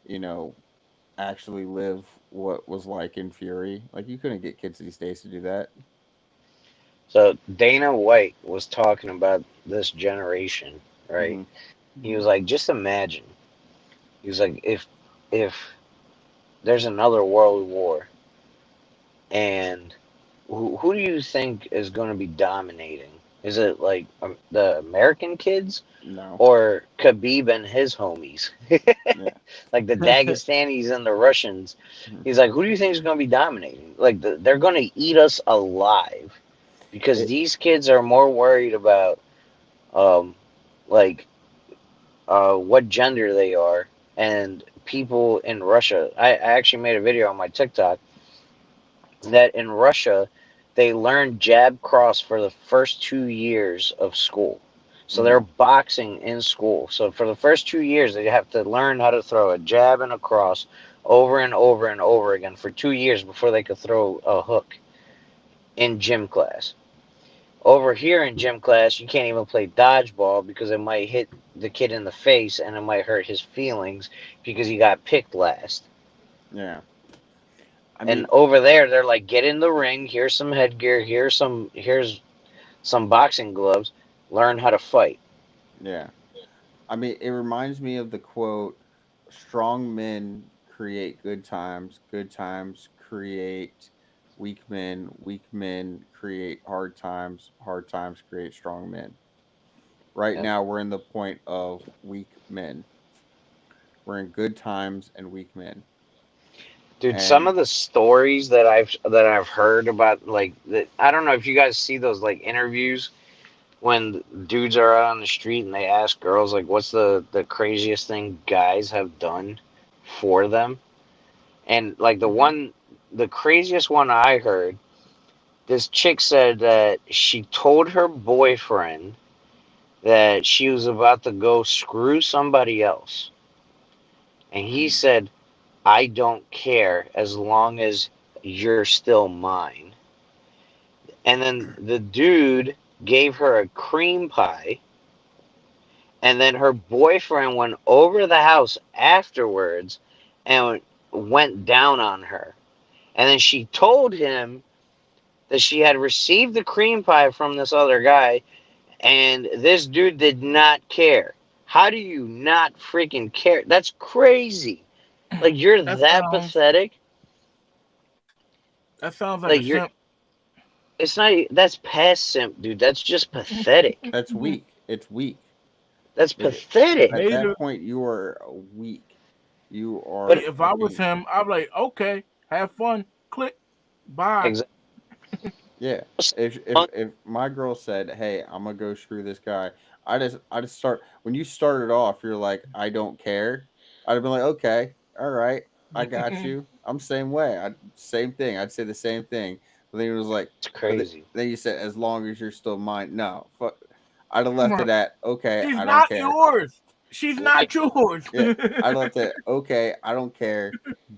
S5: you know actually live what was like in Fury. Like you couldn't get kids these days to do that.
S4: So Dana White was talking about this generation, right?
S5: Hmm.
S4: He
S2: Mhm.
S4: was like, just imagine. He was like, if there's another world war, and who do you think is going to be dominating? Is it like the American kids
S5: No.
S4: or Khabib and his homies?
S5: Yeah.
S4: Like the Dagestanis and the Russians.
S5: Mhm.
S4: He's like, who do you think is going to be dominating? Like they're going to eat us alive because
S5: It.
S4: these kids are more worried about um like what gender they are and people in Russia. I actually made a video on my TikTok that in Russia they learn jab cross for the first 2 years of school. So they're
S5: Hmm.
S4: boxing in school. So for the first 2 years, they have to learn how to throw a jab and a cross over and over and over again for 2 years before they could throw a hook in gym class. Over here in gym class, you can't even play dodgeball because it might hit the kid in the face and it might hurt his feelings because he got picked last.
S5: Yeah. I
S4: And
S5: mean,
S4: over there, they're like, get in the ring. Here's some headgear. Here's some boxing gloves. Learn how to fight.
S5: yeah. I mean, it reminds me of the quote: "Strong men create good times create weak men create hard times create strong men." Right
S4: Yep.
S5: now, we're in the point of weak men. We're in good times and weak men,
S4: Dude, some
S5: and
S4: of the stories that I've heard about, like that, I don't know if you guys see those like interviews when dudes are out on the street and they ask girls like, "What's the craziest thing guys have done for them?" And like
S5: Mhm.
S4: the craziest one I heard, this chick said that she told her boyfriend that she was about to go screw somebody else. And he said, I don't care as long as you're still mine. And then the dude gave her a cream pie. And then her boyfriend went over the house afterwards and went down on her. And then she told him that she had received the cream pie from this other guy, and this dude did not care. How do you not freaking care? That's crazy. Like you're
S3: That
S4: that
S3: sounds
S4: pathetic.
S3: that sounds like a
S4: Like you're.
S3: simp.
S4: It's not. That's past simp, dude. That's just pathetic.
S5: that's weak. It's weak.
S4: That's
S5: It,
S4: pathetic.
S5: at
S3: Neither
S5: that point, you are weak. You are.
S4: But
S3: If I was him, I'd be like, okay, have fun. Click. Bye.
S4: exactly.
S5: Yeah. If my girl said, "Hey, I'm gonna go screw this guy," I just start when you started off, you're like, "I don't care." I'd have been like, "Okay, all right, I got you. I'm same way. Same thing. I'd say the same thing." But then it was like,
S4: It's crazy.
S5: then you said, "As long as you're still mine." No, fuck. I'd have left it at, "Okay,
S3: She's
S5: I don't
S3: not
S5: care."
S3: yours. She's not yours.
S5: Yeah, I'd left it. "Okay, I don't care.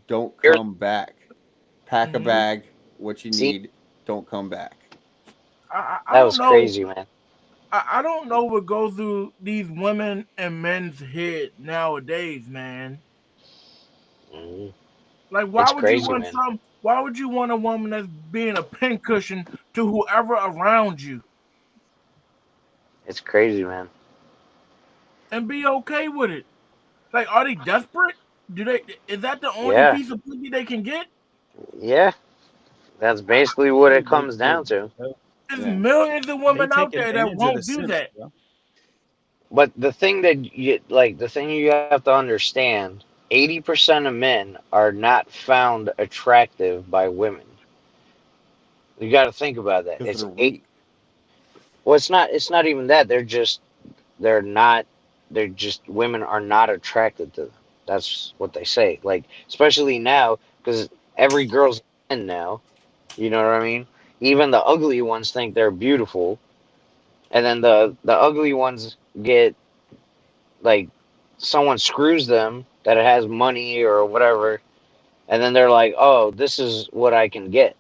S5: Don't
S4: You're
S5: come back. Pack a
S3: Mhm.
S5: bag. What you
S4: see,
S5: need. Don't come back."
S3: I
S4: that
S3: don't
S4: was
S3: know.
S4: crazy, man.
S3: I don't know what goes through these women and men's head nowadays, man.
S4: Mhm.
S3: Like, why
S4: It's
S3: would you
S4: crazy,
S3: want
S4: man.
S3: some? Why would you want a woman that's being a pincushion to whoever around you
S4: It's crazy, man.
S3: and be okay with it? Like, are they desperate? Do they? Is that the only
S4: Yeah,
S3: piece of pussy they can get?
S4: yeah. That's
S3: I,
S4: basically what it
S2: Dude,
S4: comes down to.
S3: there's
S5: Yeah.
S3: millions of
S2: they
S3: women
S2: take
S3: out there that
S2: advantage of the
S3: won't do
S2: simps,
S3: that.
S2: bro.
S4: But the thing you have to understand, 80% of men are not found attractive by women. You got to think about that.
S5: Because
S4: It's
S5: they're
S4: eight.
S5: weak.
S4: Well, it's not even that. They're not. They're just women are not attracted to them. That's what they say. Like especially now, because every girl's a 10 now. You know what I mean? Even the ugly ones think they're beautiful, and then the ugly ones get like someone screws them that has money or whatever, and then they're like, "Oh, this is what I can get,"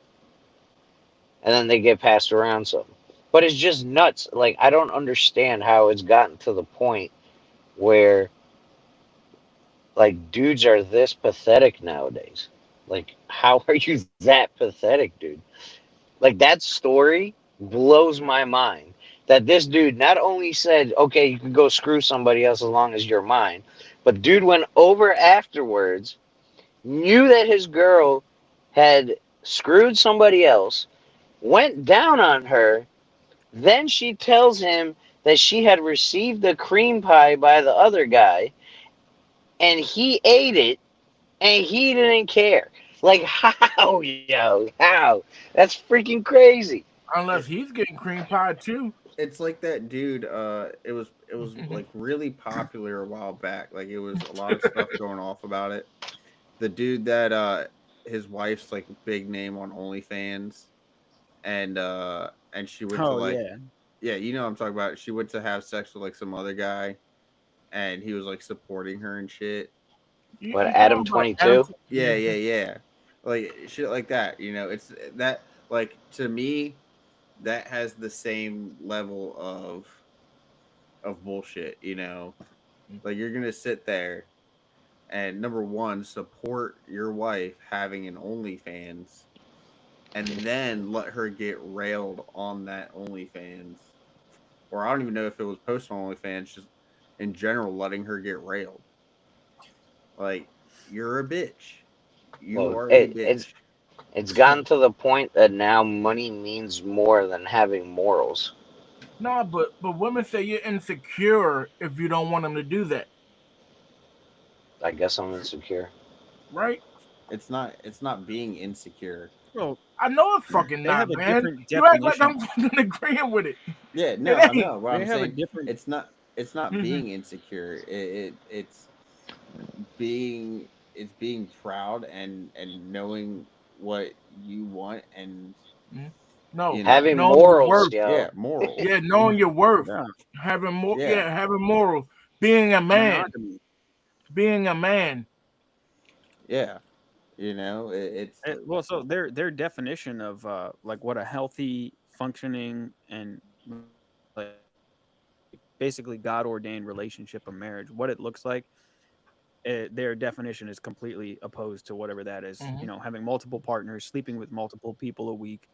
S4: and then they get passed around some. But it's just nuts. Like I don't understand how it's gotten to the point where like dudes are this pathetic nowadays. Like how are you that pathetic, dude? Like that story blows my mind. That this dude not only said, "Okay, you can go screw somebody else as long as you're mine," but dude went over afterwards, knew that his girl had screwed somebody else, went down on her, then she tells him that she had received the cream pie by the other guy, and he ate it, and he didn't care. Like, how, yo? How? That's freaking crazy.
S3: Unless he's getting cream pie too.
S5: It's like that dude. It was like really popular a while back. Like it was a lot of stuff going off about it. The dude that his wife's like big name on OnlyFans, and she went to
S2: Oh
S5: like,
S2: yeah,
S5: yeah, you know what I'm talking about. She went to have sex with like some other guy, and he was like supporting her and shit.
S4: What,
S3: You talking
S4: Adam
S3: about Adam?
S4: 22?
S5: Yeah, yeah, yeah. Like shit like that. It's that, like, to me, that has the same level of bullshit. Like you're gonna sit there and, number one, support your wife having an OnlyFans, and then let her get railed on that OnlyFans, or I don't even know if it was posted on OnlyFans, just in general, letting her get railed. Like, you're a bitch. You
S4: Well,
S5: are a bitch.
S4: it's gotten to the point that now money means more than having morals.
S3: No, but women say you're insecure if you don't want them to do that,
S4: I guess I'm insecure.
S3: right?
S5: It's not being insecure.
S2: bro.
S3: I know it's fucking
S2: They have
S3: not,
S2: a
S3: man.
S2: different
S3: You act like
S2: definition.
S3: I'm fucking agreeing with it.
S5: Yeah,
S3: It
S5: no, I
S3: ain't.
S5: know. What
S2: They
S5: I'm
S2: have a
S5: saying,
S2: different.
S5: it's not
S3: Mhm.
S5: being insecure. It's being proud and knowing what you want, and
S3: Mhm. No,
S4: Having
S3: knowing your
S4: morals,
S3: worth.
S5: yeah,
S4: yo.
S5: morals.
S3: Yeah, knowing your worth.
S2: Yeah,
S3: Having more.
S5: Yeah,
S3: Yeah, having morals. Being a man.
S2: monogamy.
S3: Being a man.
S5: yeah. It's
S2: Well, so their definition of like what a healthy, functioning, and like basically God ordained relationship of marriage, what it looks like, their definition is completely opposed to whatever that is.
S3: Hmm.
S2: Having multiple partners, sleeping with multiple people a week,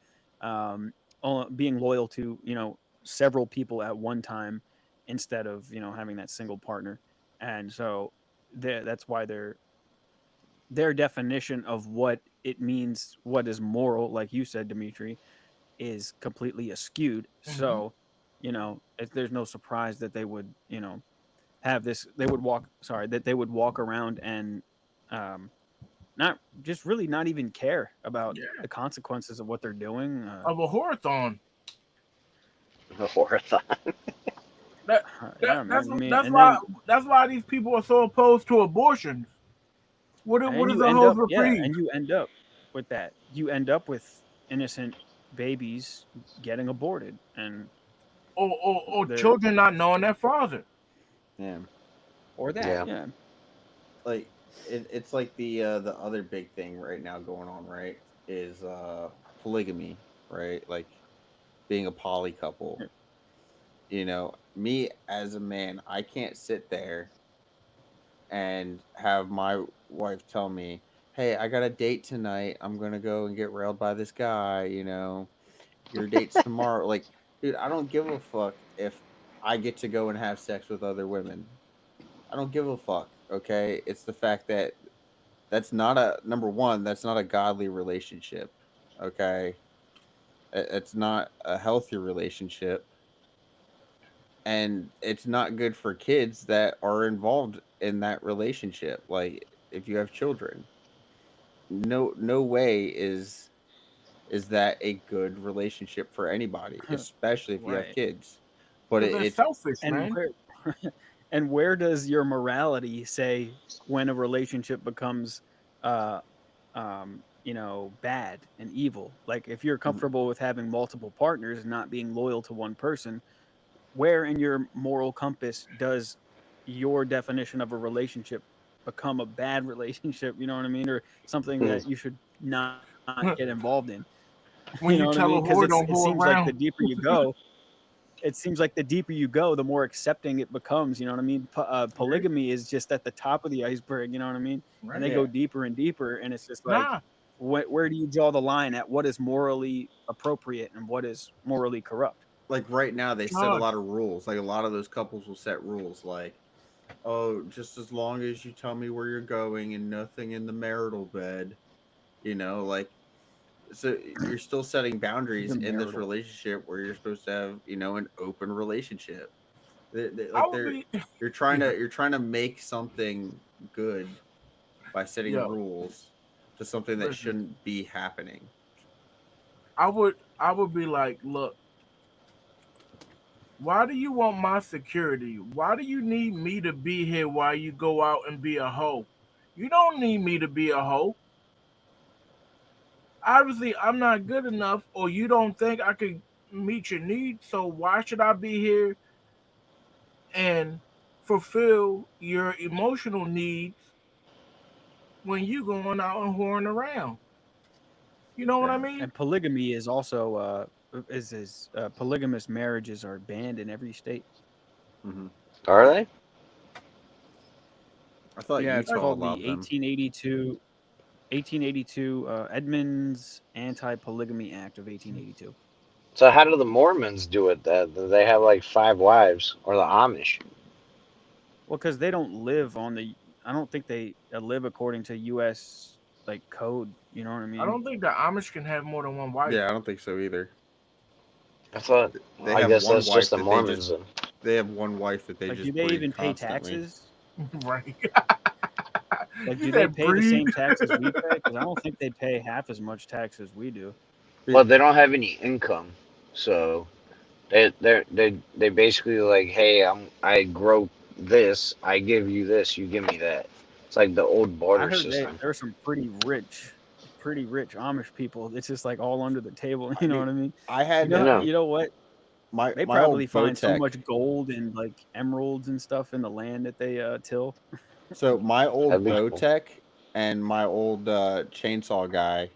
S2: being loyal to several people at one time instead of having that single partner. And so that's why their definition of what it means, what is moral, like you said, Dimitri, is completely askewed.
S3: Hmm.
S2: So, there's no surprise that they would, have this. They would walk. Sorry, that they would walk around and not just really not even care about
S3: Yeah.
S2: the consequences of what they're doing.
S3: Of a horathon.
S4: The horathon.
S3: That,
S2: Yeah, man. I mean,
S3: that's
S2: and
S3: why
S2: then
S3: these people are so opposed to abortions. What
S2: and
S3: is
S2: you
S3: the
S2: end
S3: whole
S2: up, yeah,
S3: reprieve?
S2: and you end up with that. You end up with innocent babies getting aborted, and
S3: Or
S2: the
S3: children not knowing their father.
S5: Yeah.
S2: or that,
S4: Yeah.
S2: yeah.
S5: Like it's like the other big thing right now going on, right? Is polygamy, right? Like being a poly couple. You know, me as a man, I can't sit there and have my wife tell me, "Hey, I got a date tonight. I'm gonna go and get railed by this guy." You know, your date's tomorrow. Like, dude, I don't give a fuck if I get to go and have sex with other women. I don't give a fuck. Okay, it's the fact that that's not a number one. That's not a godly relationship. Okay, it's not a healthy relationship, and it's not good for kids that are involved in that relationship. Like, if you have children, no way is that a good relationship for anybody, especially if you have
S2: Right.
S5: kids. But
S3: Because they're
S5: it's
S3: selfish,
S2: And
S3: man.
S2: where and where does your morality say when a relationship becomes uh bad and evil? Like if you're comfortable with having multiple partners and not being loyal to one person, where in your moral compass does your definition of a relationship become a bad relationship, you know what I mean? Or something
S4: Hmm.
S2: that you should not get involved in.
S3: When
S2: You
S3: you
S2: know what I
S3: tell
S2: mean?
S3: a
S2: Because
S3: whore don't
S2: it
S3: whore
S2: seems like the
S3: around,
S2: deeper you go, the more accepting it becomes. You know what I mean?
S3: right?
S2: Polygamy is just at the top of the iceberg. You know what I mean? And they
S3: Right?
S5: yeah.
S2: go deeper and deeper, and it's just like,
S3: Nah,
S2: where do you draw the line at what is morally appropriate and what is morally corrupt?
S5: Like right now, they set a
S3: God.
S5: lot of rules. Like a lot of those couples will set rules, like, oh, just as long as you tell me where you're going and nothing in the marital bed, you know, like, so you're still setting boundaries
S2: The
S5: in this
S2: marital.
S5: relationship where you're supposed to have, you know, an open relationship.
S3: I
S5: Like
S3: would
S5: they're
S3: be. Yeah,
S5: you're trying to make something good by setting
S3: yo,
S5: rules to something that
S3: listen.
S5: shouldn't be happening.
S3: I would be like, look, why do you want my security? Why do you need me to be here while you go out and be a hoe? You don't need me to be a hoe. Obviously, I'm not good enough, or you don't think I could meet your needs. So why should I be here and fulfill your emotional needs when you going out and whoring around? You know what I
S5: Yeah.
S3: mean?
S2: And polygamy is also polygamous marriages are banned in every state.
S5: Hmm.
S4: Are they?
S5: I thought
S2: Yeah, it's
S3: Like,
S5: Utah
S2: called the
S5: allowed them.
S2: 1882 Edmunds Anti-Polygamy Act of 1882.
S4: So how do the Mormons do it? That they have like 5 wives, or the Amish?
S2: Well, because they don't live on the, I don't think they live according to U.S. like code. You know what I
S3: I
S2: mean?
S3: don't think the Amish can have more than one wife.
S5: Yeah, I don't think so either.
S4: I thought.
S5: They
S4: I
S5: have
S4: guess
S5: one
S4: that's just
S5: wife
S4: the
S5: that
S4: Mormons then.
S5: they have one wife that they
S2: Like, do
S5: just
S2: they
S5: breed
S2: even pay
S5: constantly.
S2: taxes?
S3: Right?
S2: Like,
S3: He
S2: do they
S3: said
S2: pay the
S3: breed.
S2: same taxes we pay? Because I don't think they pay half as much tax as we do.
S4: Well, they don't have any income, so they basically like, hey, I grow this, I give you this, you give me that. It's like the old
S2: I
S4: barter
S2: heard
S4: system.
S2: there's some pretty rich Amish people. It's just like all under the table. You know
S5: Dude,
S2: what I mean?
S5: I
S2: You
S5: had
S2: know,
S4: No,
S2: you know what? They
S5: my
S2: probably
S5: old
S2: find so
S5: Bowtech.
S2: much gold and like emeralds and stuff in the land that they till.
S5: So my
S4: that'd
S5: old
S4: be cool.
S5: Bowtech and my old chainsaw guy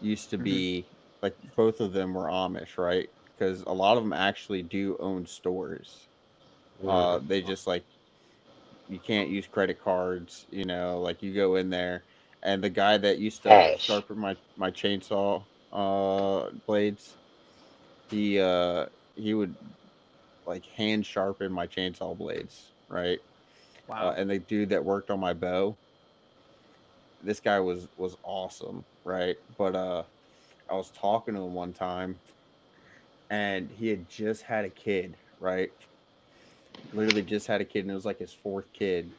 S5: used to
S2: Hmm.
S5: be like, both of them were Amish, right? Because a lot of them actually do own stores.
S4: Hmm.
S5: They just like, you can't use credit cards, you know, like you go in there, and the guy that used to
S4: Cash.
S5: sharpen my chainsaw blades, he he would like hand sharpen my chainsaw blades, right?
S2: Wow.
S5: And the dude that worked on my bow, this guy was awesome, right? But I was talking to him one time, and he had just had a kid, right? Literally just had a kid, and it was like his fourth kid.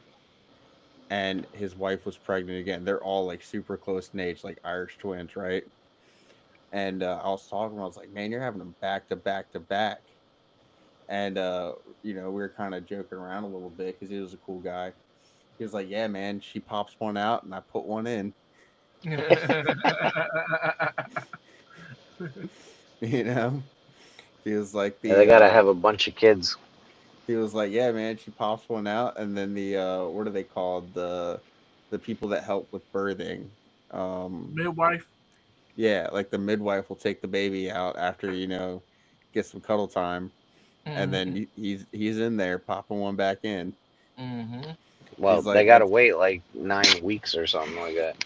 S5: and his wife was pregnant again. They're all like super close in age, like Irish twins, right? And I was talking, I was like, man, you're having them back to back to back. And we were kind of joking around a little bit because he was a cool guy. He was like, yeah, man, she pops one out and I put one in. You know, he was like
S4: Yeah, they gotta have a bunch of kids.
S5: he was like, yeah, man, she pops one out, and then the what are they called, the people that help with birthing,
S3: Midwife.
S5: yeah, like the midwife will take the baby out after get some cuddle time, and then he's in there popping one back in.
S3: Mm-hmm.
S4: Well,
S5: He's
S4: they
S5: like,
S4: gotta
S5: that's
S4: wait like 9 weeks or something like that.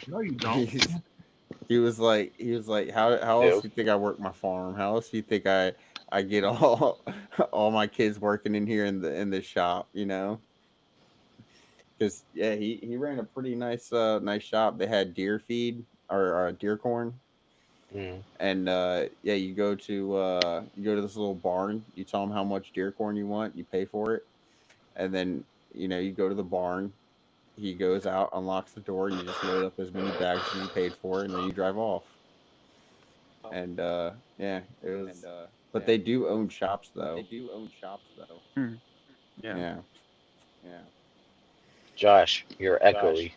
S3: No, you don't.
S5: he was like, how else do you think I work my farm? How else do you think I get all all my kids working in here in the shop? Because yeah, he ran a pretty nice shop. They had deer feed or deer corn,
S4: Mm.
S5: and yeah, you go to this little barn. You tell them how much deer corn you want. You pay for it, and then you go to the barn. He goes out, unlocks the door. You just load up as many bags as you paid for, and then you drive off. And yeah, it was. But they do own shops though.
S2: Hmm. Yeah.
S5: Yeah, yeah.
S4: Josh, you're echoey.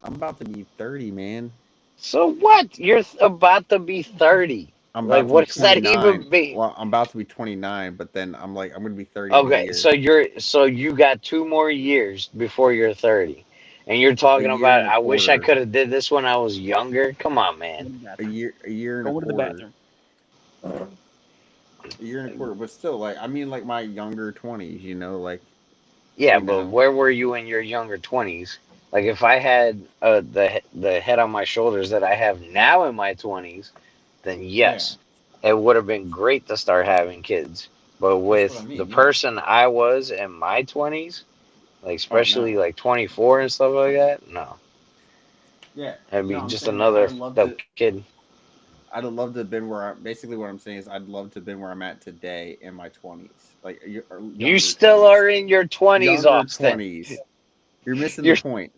S5: I'm about to be 30, man.
S4: So what? You're about to be 30.
S5: I'm
S4: Like,
S5: about to be
S4: what does that
S5: 29.
S4: even mean?
S5: Well, I'm about to be 29, but then I'm gonna be 30 in a
S4: Okay,
S5: year.
S4: so you got 2 more years before you're 30, and you're
S5: A
S4: talking
S5: year
S4: about
S5: and a
S4: I wish I
S5: quarter.
S4: could have did this when I was younger. Come on, man.
S2: Go to the
S5: A
S2: bathroom.
S5: year and a
S2: Go to the
S5: quarter.
S2: bathroom.
S5: A year and a quarter, but still, like I mean, like my younger 20s. Like
S4: Yeah,
S5: you
S4: but
S5: know.
S4: where were you in your younger 20s? Like if I had the head on my shoulders that I have now in my 20s, then
S5: Yeah,
S4: yes, it would have been great to start having kids. But
S5: that's what I
S4: with the
S5: mean. Yeah.
S4: person I was in my 20s, like
S5: Oh
S4: especially
S5: no.
S4: like 24 and stuff like that, no,
S5: Yeah.
S4: I'd
S5: No,
S4: be
S5: I'm
S4: just
S5: saying like
S4: another fucked up kid.
S5: I'd have loved to have been where I. Basically, what I'm saying is I'd love to have been where I'm at today in my 20s, like or
S4: You
S5: younger
S4: still
S5: 20s.
S4: are in your 20s,
S5: Younger
S4: Austin.
S5: 20s. You're missing the
S4: You're
S5: point.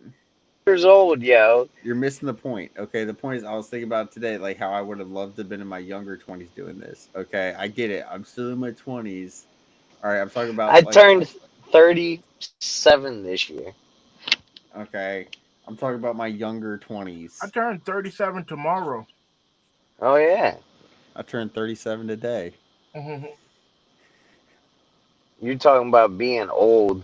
S4: years old, yo.
S5: You're missing the point. Okay, the point is I was thinking about today, like how I would have loved to have been in my younger 20s doing this. Okay, I get it. I'm still in my 20s. All right, I'm talking
S4: I
S5: about like
S4: turned 37 this year.
S5: okay, I'm talking about my younger
S3: I
S5: 20s.
S3: turned 37 tomorrow.
S4: Oh yeah.
S5: I turned 37 today.
S3: Mhm.
S4: You're talking about being old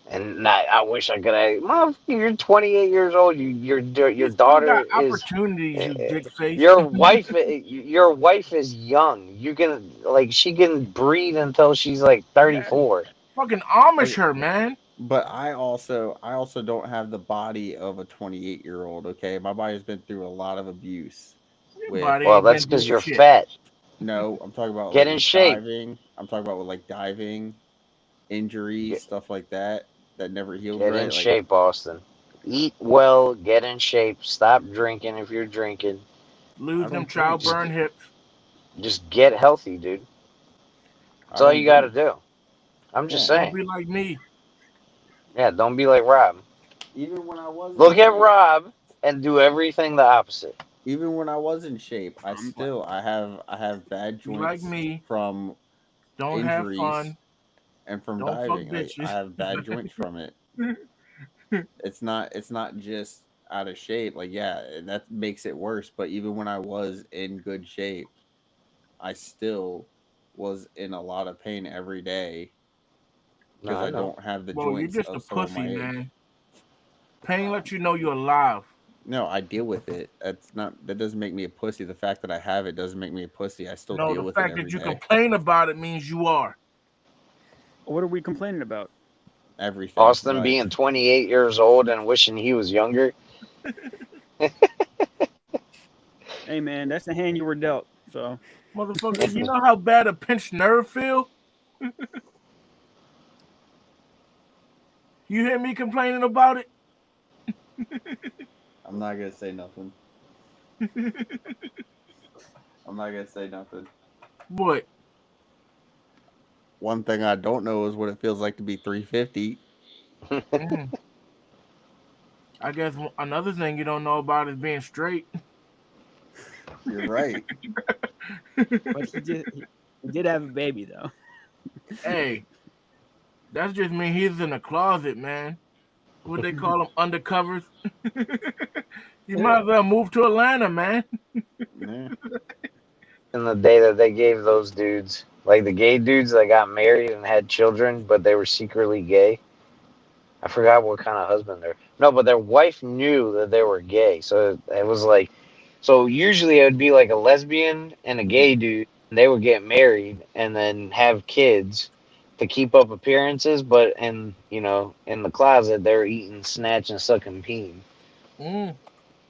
S4: and not. I wish I could have. Motherfucker, you're 28 years old. Your
S3: You still
S4: daughter
S3: got
S4: is.
S3: opportunities, you dick face.
S4: Your wife is young. You can like she can breed until she's like
S3: Yeah,
S4: 34.
S3: fucking Amish
S5: Okay,
S3: her, man.
S5: but I also don't have the body of a 28-year-old. Okay, my body's been through a lot of abuse. With
S3: Everybody
S4: Well,
S3: ain't
S4: that's
S3: been
S4: because
S3: through
S4: you're
S3: shit.
S4: fat.
S5: no, I'm talking about
S4: Get
S5: like
S4: in
S5: with
S4: shape.
S5: diving. I'm talking about with like diving, injuries,
S4: Get,
S5: stuff like that that never healed
S4: get in
S5: right. Like
S4: shape, Austin. Eat well. Get in shape. Stop drinking if you're drinking.
S5: I
S3: Lose them
S5: don't drink.
S4: Just
S3: childburn hips.
S4: just get healthy, dude. That's
S5: I
S4: all
S5: don't
S4: you got to
S5: drink.
S4: do. I'm just
S5: Yeah.
S3: Don't
S4: saying.
S3: be like me.
S4: Yeah, don't be like Rob.
S5: Even when I was
S4: Look
S5: in
S4: at
S5: shape,
S4: Rob and do everything the opposite.
S5: even when I was in shape, I
S2: I'm
S5: still I have bad
S3: You like
S5: joints
S3: me.
S5: from
S3: Don't have
S5: injuries
S3: fun.
S5: and from
S3: Don't fuck
S5: diving. Like I
S3: bitches.
S5: have bad joints from it. It's not just out of shape. Like yeah, that makes it worse. But even when I was in good shape, I still was in a lot of pain every day
S4: No,
S5: because
S4: I
S5: I
S4: know.
S5: don't have the
S3: Well, you're
S5: joints
S3: just a
S5: of someone
S3: pussy,
S5: my age.
S3: man. Pain lets you know you're alive.
S5: No, I deal with it. That doesn't make me a pussy. The fact that I have it doesn't make me a pussy. I still
S3: No,
S5: deal
S3: the
S5: with it
S3: fact
S5: every
S3: that you
S5: day.
S3: complain about it means you are.
S2: What are we complaining about?
S5: Everything.
S4: Austin
S5: Life.
S4: being 28 years old and wishing he was younger.
S2: Hey man, that's the hand you were dealt. So
S3: Motherfucker, you know how bad a pinched nerve feel? You hear me complaining about it?
S5: I'm not gonna say nothing. I'm not gonna say nothing.
S3: What?
S5: One thing I don't know is what it feels like to be 350.
S3: Mm. I guess another thing you don't know about is being straight.
S5: You're right.
S2: but he did have a baby though.
S3: Hey, that's just mean he's in a closet, man. What they call them, undercovers. You might as well move to Atlanta, man.
S5: Yeah.
S4: In the day that they gave those dudes, like the gay dudes that got married and had children, but they were secretly gay. I forgot what kind of husband they're. No, but their wife knew that they were gay, so it was like. So usually it would be like a lesbian and a gay dude. And they would get married and then have kids to keep up appearances, but in the closet they're eating snatch and sucking peen.
S3: Mm.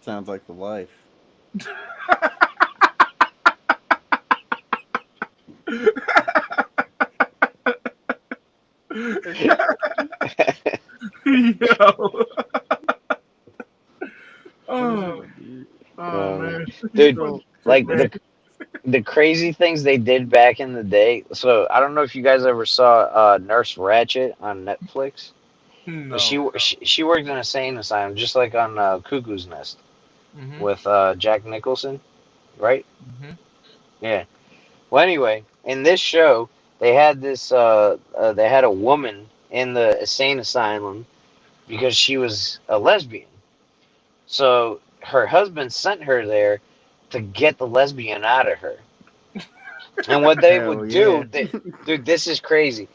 S5: Sounds like the life.
S3: Yo.
S2: What is it
S3: Oh,
S2: with you?
S3: man.
S4: Dude,
S2: So
S4: like
S2: today,
S4: the crazy things they did back in the day. So I don't know if you guys ever saw Nurse Ratchet on Netflix. But
S3: No.
S4: she worked in a insane asylum, just like on Cuckoo's Nest
S3: Mm-hmm.
S4: with Jack Nicholson, right?
S3: Mm-hmm.
S4: Yeah. Well, anyway, in this show, they had they had a woman in the insane asylum because she was a lesbian. So her husband sent her there to get the lesbian out of her. And what they
S5: Hell
S4: would
S5: yeah.
S4: do, dude, this is crazy.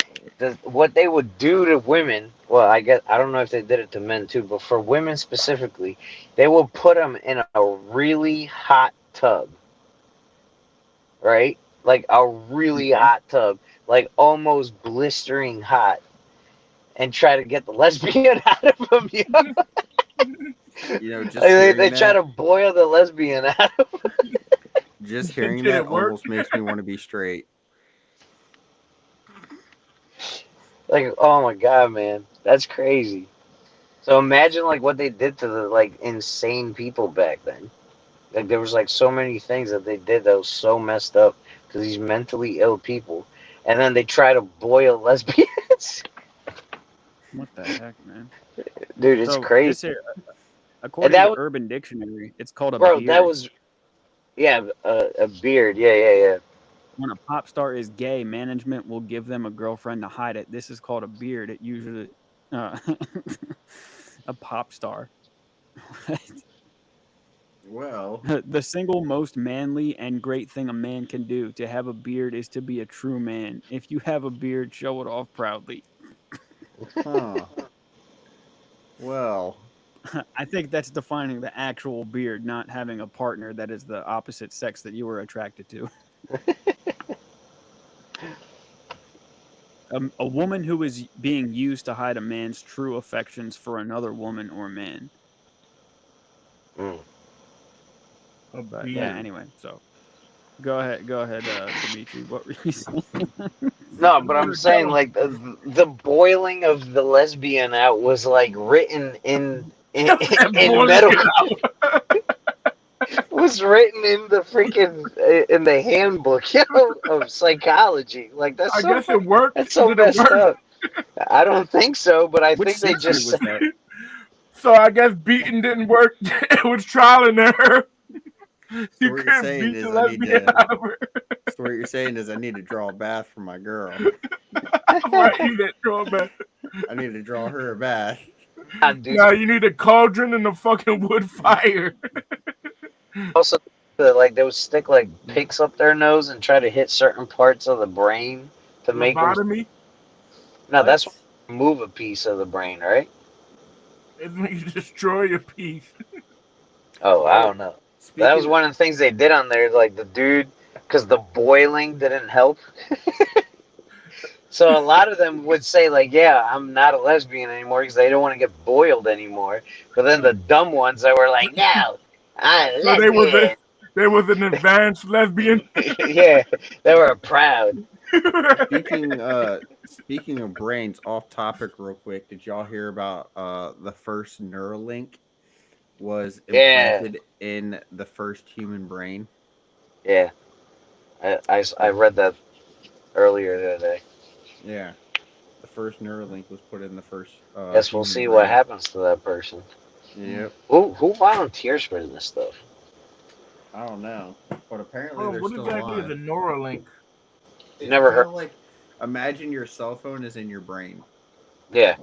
S4: What they would do to women, well, I don't know if they did it to men too, but for women specifically, they would put them in a really hot tub, right? Like a really
S2: okay.
S4: hot tub, like almost blistering hot, and try to get the lesbian out of them. You know?
S5: Just
S4: Like they
S5: hearing
S4: try to
S5: that,
S4: boil the lesbian out of them.
S5: just hearing
S3: Did
S5: that
S3: it work?
S5: almost makes me want to be straight.
S4: Like, oh my god, man, that's crazy. So imagine like what they did to the like insane people back then. Like there was like so many things that they did that was so messed up to these mentally ill people, and then they try to boil lesbians.
S2: What the heck, man?
S4: Dude, it's
S2: So
S4: crazy.
S2: this here,
S4: And
S2: according
S4: that
S2: to
S4: was,
S2: Urban Dictionary, it's called a
S4: bro, that
S2: beard.
S4: was a beard. Yeah.
S2: When a pop star is gay, management will give them a girlfriend to hide it. This is called a beard. It usually uh, a pop star.
S5: Well,
S2: The single most manly and great thing a man can do to have a beard is to be a true man. If you have a beard, show it off proudly.
S5: huh. Well,
S2: I think that's defining the actual beard, not having a partner that is the opposite sex that you were attracted to. A woman who is being used to hide a man's true affections for another woman or man.
S4: Mm.
S2: But
S3: beard.
S2: yeah, anyway, so go ahead, Dimitri. What were you saying?
S4: No, but I'm saying like the boiling of the lesbian out was like written in medical. Was written in the freaking in the handbook, of psychology. Like
S3: I guess it worked.
S4: that's so
S3: Did it
S4: messed
S3: work?
S4: up. I don't think so, but I
S2: Which
S4: think they
S2: century
S4: just
S2: was that?
S3: So I guess beating didn't work. It was trial and error.
S5: So
S3: You
S5: what you're
S3: couldn't
S5: saying
S3: beat
S5: is
S3: the
S5: I need
S3: lesbian
S5: to.
S3: out of her.
S5: So what you're saying is I need to draw a bath for my girl.
S3: Right, you that drawback.
S5: I need to draw her a bath.
S4: Dude,
S3: Now you need a cauldron and a fucking wood fire.
S4: also, like they would stick like picks up their nose and try to hit certain parts of the brain to make them.
S3: Lobotomy
S4: No,
S5: What?
S4: that's when you remove a piece of the brain, right?
S3: is when you destroy your piece.
S4: Oh, I don't know. That was
S5: Speaking,
S4: one of the things they did on there. Like the dude, because the boiling didn't help. So a lot of them would say like, "Yeah, I'm not a lesbian anymore because they don't want to get boiled anymore." But then the dumb ones that were like, "No, I'm a
S3: So
S4: lesbian."
S3: they was an advanced lesbian.
S4: Yeah, they were proud.
S5: speaking of brains, off topic real quick. Did y'all hear about the first Neuralink was
S4: Yeah,
S5: implanted in the first human brain?
S4: yeah. I read that earlier today.
S5: Yeah, the first Neuralink was put in the first
S4: Guess we'll
S5: human
S4: see what
S5: brain.
S4: happens to that person.
S5: Yep.
S4: Who volunteers for this stuff?
S5: I don't know, but apparently
S3: Oh,
S5: they're
S3: what
S5: still
S3: exactly is
S5: alive.
S3: a Neuralink?
S5: It's
S4: Never
S5: kind
S4: heard.
S5: of like imagine your cell phone is in your brain.
S4: Yeah,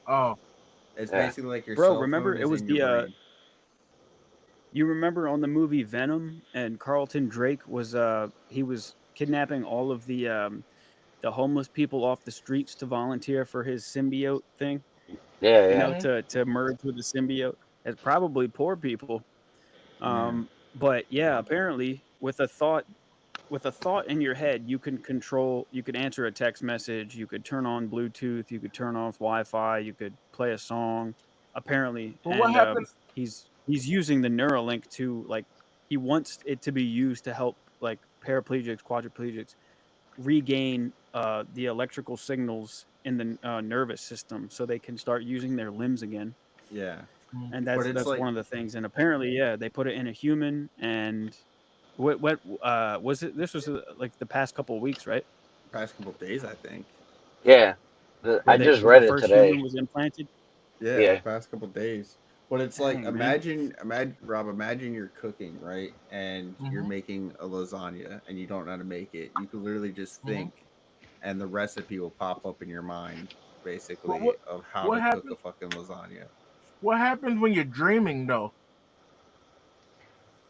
S3: Oh,
S5: It's
S4: yeah.
S5: basically like your
S2: Bro,
S5: cell
S2: remember
S5: phone
S2: it
S5: is
S2: was
S5: in your
S2: the
S5: brain.
S2: you remember on the movie Venom and Carlton Drake was he was kidnapping all of the homeless people off the streets to volunteer for his symbiote thing,
S4: Yeah,
S2: you
S4: yeah.
S2: know, to merge with the symbiote. It's probably poor people.
S5: Yeah.
S2: But yeah, apparently with a thought in your head, you could answer a text message, you could turn on Bluetooth, you could turn off Wi-Fi, you could play a song, apparently.
S3: but what
S2: And
S3: happens?
S2: he's using the Neuralink to like he wants it to be used to help like paraplegics, quadriplegics regain the electrical signals in the nervous system so they can start using their limbs again.
S5: Yeah.
S2: And
S5: But it's
S2: that's
S5: like
S2: one of the things. And apparently, yeah, they put it in a human. And what was it? This was like the past couple of weeks, right?
S5: past couple days, I think.
S4: Yeah. I just
S2: Where the
S4: read it
S2: first human
S4: today.
S2: was implanted.
S5: Yeah,
S4: Yeah.
S5: past couple days. But it's like
S2: Dang, man.
S5: imagine Rob, imagine you're cooking, right? And you're
S3: Mhm.
S5: making a lasagna and you don't know how to make it. You can literally just
S3: Mhm.
S5: think and the recipe will pop up in your mind basically
S3: What
S5: of how
S3: what
S5: to cook a
S3: happens?
S5: fucking lasagna.
S3: What happens when you're dreaming though?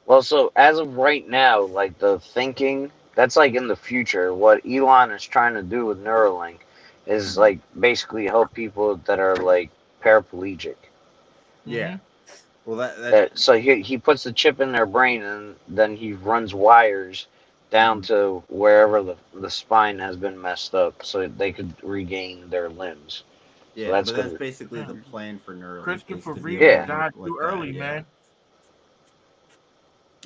S4: Well, so as of right now, like the thinking, that's like in the future. What Elon is trying to do with Neuralink is like basically help people that are like paraplegic.
S5: Yeah.
S3: Mhm.
S5: Well that
S4: So he puts the chip in their brain and then he runs wires down
S5: Mhm.
S4: to wherever the spine has been messed up so they could regain their limbs. So
S5: yeah,
S4: that's
S5: but that's
S4: gonna
S5: basically the
S3: Damn.
S5: plan for Neuralink is
S3: Christopher
S5: to be
S3: Reeve
S5: able to
S4: yeah.
S5: do
S3: died
S5: it like
S3: too
S5: that,
S3: early,
S5: yeah.
S3: man.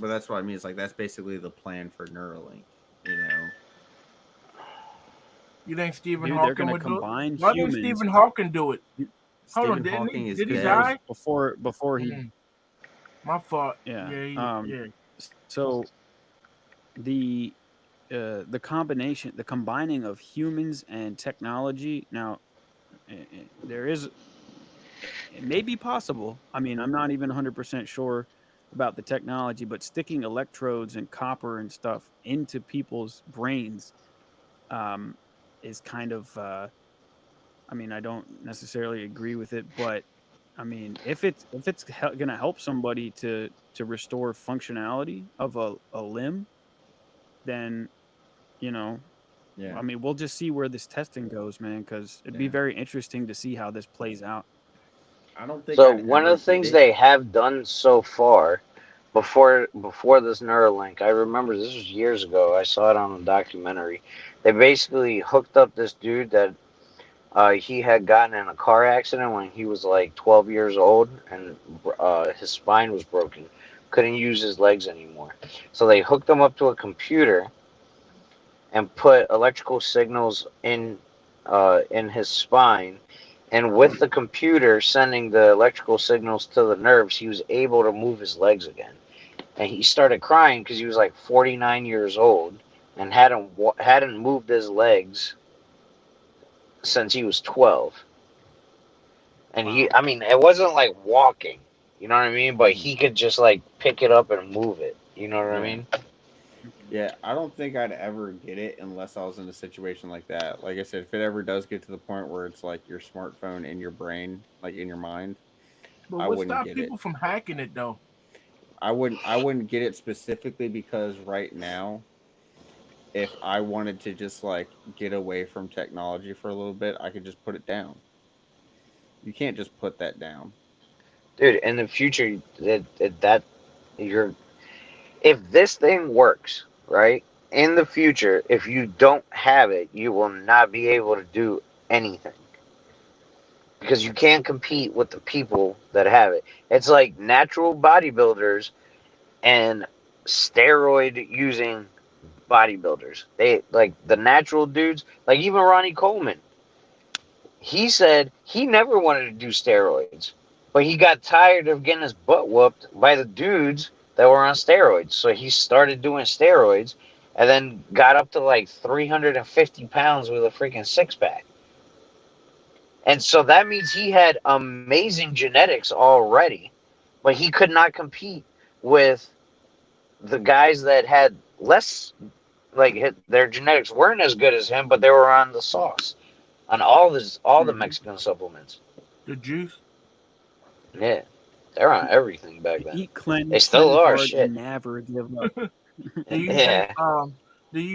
S5: But that's what I mean. It's like that's basically the plan for Neuralink, you know.
S3: You think Stephen
S2: Dude, they're
S3: Hawking
S2: gonna
S3: would do it?
S2: combine
S3: Why didn't
S2: humans.
S3: Stephen Hawking do it? Hold on,
S5: Stephen
S3: didn't he?
S5: Hawking is
S3: Did he
S2: Yeah, it was
S5: dead.
S3: die?
S2: before he
S3: Mm, my fault.
S2: yeah.
S3: Yeah.
S2: So the combination, the combining of humans and technology. Now, there is it may be possible. I mean, I'm not even 100% sure about the technology, but sticking electrodes and copper and stuff into people's brains um, is kind of. I mean, I don't necessarily agree with it, but I mean, if it's going to help somebody to restore functionality of a limb, then you know,
S5: Yeah,
S2: I mean, we'll just see where this testing goes, man, because it'd be
S5: yeah.
S2: very interesting to see how this plays out.
S5: I don't think
S4: So
S5: I'd
S4: one of
S5: ever
S4: the
S5: get
S4: things
S5: it.
S4: they have done so far before this Neuralink, I remember this was years ago. I saw it on a documentary. They basically hooked up this dude that he had gotten in a car accident when he was like 12 years old, and his spine was broken. Couldn't use his legs anymore. So they hooked him up to a computer and put electrical signals in his spine. And with the computer sending the electrical signals to the nerves, he was able to move his legs again. And he started crying because he was like 49 years old and hadn't moved his legs since he was 12. And I mean, it wasn't like walking, you know what I mean? But he could just like pick it up and move it. You know what I
S5: Yeah.
S4: mean?
S5: Yeah, I don't think I'd ever get it unless I was in a situation like that. Like I said, if it ever does get to the point where it's like your smartphone in your brain, like in your mind,
S3: But
S5: I
S3: what
S5: wouldn't
S3: stopped
S5: get it.
S3: people from hacking it though?
S5: I wouldn't get it specifically because right now, if I wanted to just like get away from technology for a little bit, I could just put it down. You can't just put that down.
S4: Dude, in the future, that you're if this thing works, right? In the future, if you don't have it, you will not be able to do anything because you can't compete with the people that have it. It's like natural bodybuilders and steroid using bodybuilders. They like the natural dudes, like even Ronnie Coleman. He said he never wanted to do steroids, but he got tired of getting his butt whooped by the dudes that were on steroids. So he started doing steroids and then got up to like 350 pounds with a freaking six pack. And so that means he had amazing genetics already, but he could not compete with the guys that had less, like their genetics weren't as good as him, but they were on the sauce, on all the Mexican supplements.
S3: The juice.
S4: Yeah, they're on everything back then.
S2: Eat, cleanse,
S4: They still
S2: cleanse
S4: are
S2: hard,
S4: shit.
S2: and never give up.
S3: Do you
S4: Yeah,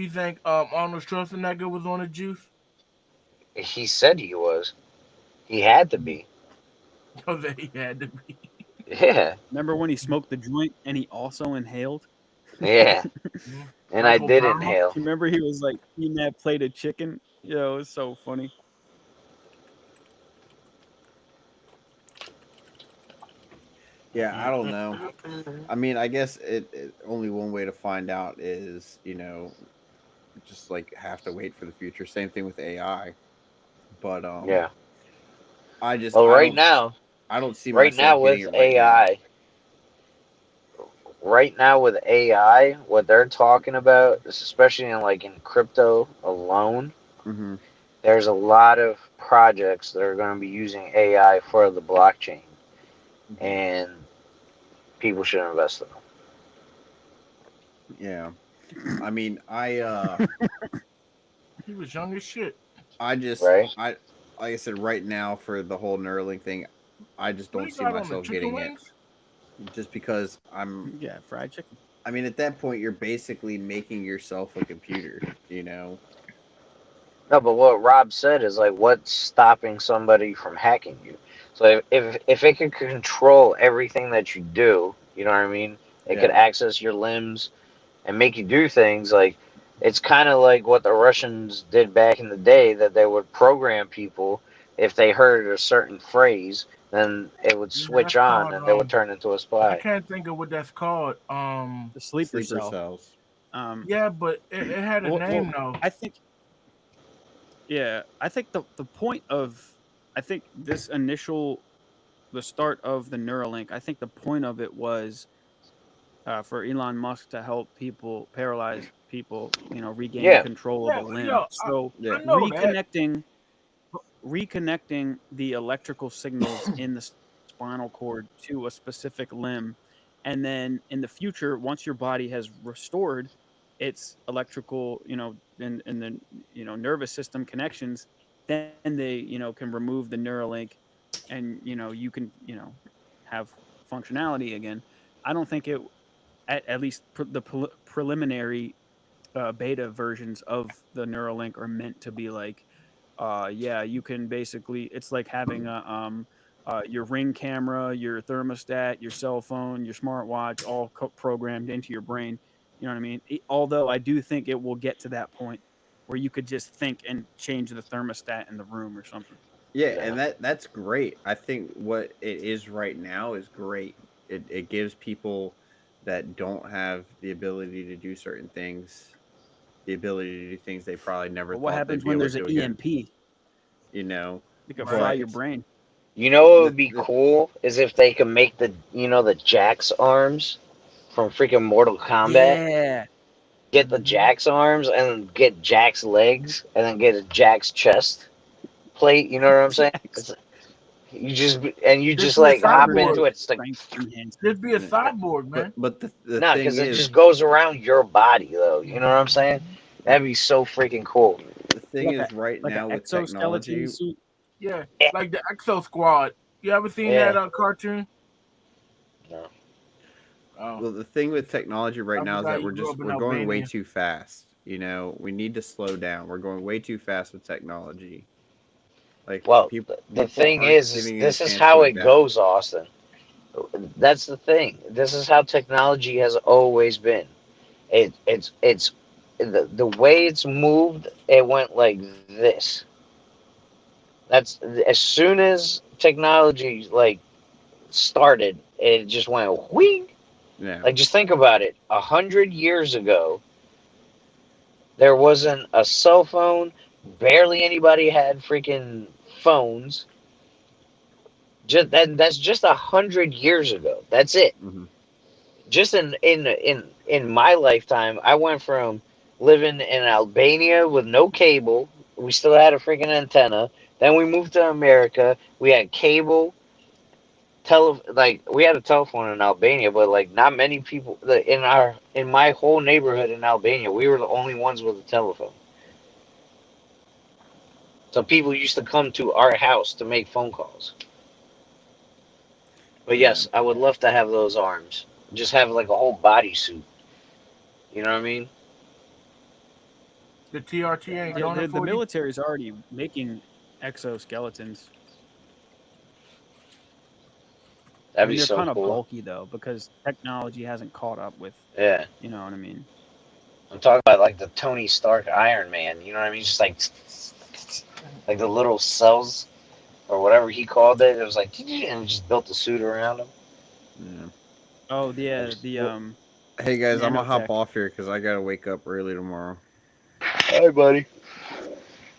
S3: think Arnold Schwarzenegger was on the juice?
S4: he said he was. He had to be.
S3: Oh, that he had to be.
S4: Yeah,
S2: Remember when he smoked the joint and he also inhaled?
S4: yeah. And I
S3: Like
S4: did
S3: Obama?
S4: inhale.
S2: Remember he was like eating that plate of chicken? Yo, it was so funny.
S5: Yeah, I don't know. I mean, I guess only one way to find out is, just like have to wait for the future. Same thing with AI. But
S4: Yeah.
S5: I
S4: Well,
S5: don't see
S4: right now
S5: myself getting
S4: with
S5: it right now.
S4: AI, what they're talking about, especially in crypto alone,
S5: Mm-hmm.
S4: there's a lot of projects that are going to be using AI for the blockchain, and people should invest in them.
S5: Yeah. I mean,
S3: He was young as shit.
S4: Right?
S5: like I said, right now for the whole Neuralink thing, I just
S3: What
S5: don't
S3: he
S5: see
S3: got on the
S5: myself
S3: chicken
S5: getting
S3: wings?
S5: it. Just because
S2: Yeah, fried chicken.
S5: I mean, at that point, you're basically making yourself a computer,
S4: No, but what Rob said is like, what's stopping somebody from hacking you? So if it could control everything that you do, you know what I mean? It could
S5: Yeah.
S4: access your limbs and make you do things like it's kind of like what the Russians did back in the day, that they would program people if they heard a certain phrase, then it would
S3: Yeah,
S4: switch
S3: that's
S4: on
S3: called
S4: and they would turn into a
S3: I
S4: spy.
S3: can't think of what that's called.
S2: The sleeper
S5: Sleeper
S2: cell.
S5: cells.
S3: Yeah, but it had a name though.
S2: I think the point of this the start of the Neuralink, I think the point of it was for Elon Musk to help paralyze people, regain
S4: Yeah,
S2: control of a limb.
S3: Yeah,
S2: So
S5: Yeah.
S3: I know that.
S2: reconnecting the electrical signals in the spinal cord to a specific limb, and then in the future, once your body has restored its electrical, and the nervous system connections, then they can remove the Neuralink, and you can have functionality again. I don't think it, at least the preliminary beta versions of the Neuralink are meant to be like, yeah, you can basically, it's like having your Ring camera, your thermostat, your cell phone, your smartwatch, all programmed into your brain. You know what I mean? Although I do think it will get to that point where you could just think and change the thermostat in the room or something.
S5: Yeah, and that's great. I think what it is right now is great. It gives people that don't have the ability to do certain things the ability to do things they probably never
S2: But what
S5: thought they'd
S2: happens
S5: be
S2: when
S5: able
S2: there's
S5: to
S2: an
S5: do again.
S2: EMP? It could fry your brain.
S4: You know what would be
S5: the-
S4: cool is if they could make the Jax arms from freaking Mortal Kombat.
S2: Yeah.
S4: Get the Jax arms and get Jax legs and then get a Jax chest plate. You know what I'm saying? You just
S3: be a
S4: like hop
S3: cyborg.
S4: into it. It's like
S2: Strength enhancement.
S3: Just be a cyborg, man.
S5: But the
S4: no,
S5: thing
S4: because it
S5: is,
S4: just goes around your body though. You know what I'm saying? That'd be so freaking cool.
S5: the thing
S2: Like
S5: is right
S2: Like
S5: now
S2: an
S5: with
S2: exoskeleton
S5: technology.
S2: suit.
S3: Yeah,
S4: Yeah.
S3: like the Exo Squad. You ever seen
S4: Yeah.
S3: that cartoon?
S4: No.
S3: Oh,
S5: Well, the thing with technology right
S3: I
S5: now is
S3: forgot
S5: that
S3: you grew up in
S5: we're going way
S3: Albania.
S5: too fast. You know, we need to slow down. We're going way too fast with technology. Like
S4: Well,
S5: people,
S4: the
S5: people
S4: thing
S5: aren't
S4: is
S5: giving it a
S4: this is
S5: chance
S4: how
S5: to
S4: it
S5: adapt.
S4: goes, Austin. That's the thing. This is how technology has always been. It's the way it's moved. It went like this. That's as soon as technology like started, it just went whee.
S5: Yeah.
S4: Like just think about it. 100 years ago, there wasn't a cell phone. Barely anybody had freaking phones. That's just 100 years ago. That's it.
S5: Hmm.
S4: Just in my lifetime, I went from living in Albania with no cable. We still had a freaking antenna. Then we moved to America. We had cable. Like we had a telephone in Albania, but like not many people in my whole neighborhood in Albania, we were the only ones with a telephone. So people used to come to our house to make phone calls. But
S5: Yeah.
S4: yes, I would love to have those arms. Just have like a whole bodysuit. You know what I mean?
S3: the TRT ain't doing
S2: The
S3: it for you.
S2: military is already making exoskeletons. I
S4: That'd
S2: mean,
S4: be
S2: they're
S4: so
S2: kind of
S4: cool.
S2: bulky though because technology hasn't caught up with.
S4: Yeah.
S2: You know what I mean?
S4: I'm talking about like the Tony Stark Iron Man. You know what I mean? Just like the little cells or whatever he called it. It was like and just built a suit around him.
S5: Yeah.
S2: Oh yeah,
S4: Just-
S2: the
S5: Well, Hey guys, I'm gonna hop
S2: nanotech.
S5: off here because I gotta wake up early tomorrow.
S4: Hi, buddy.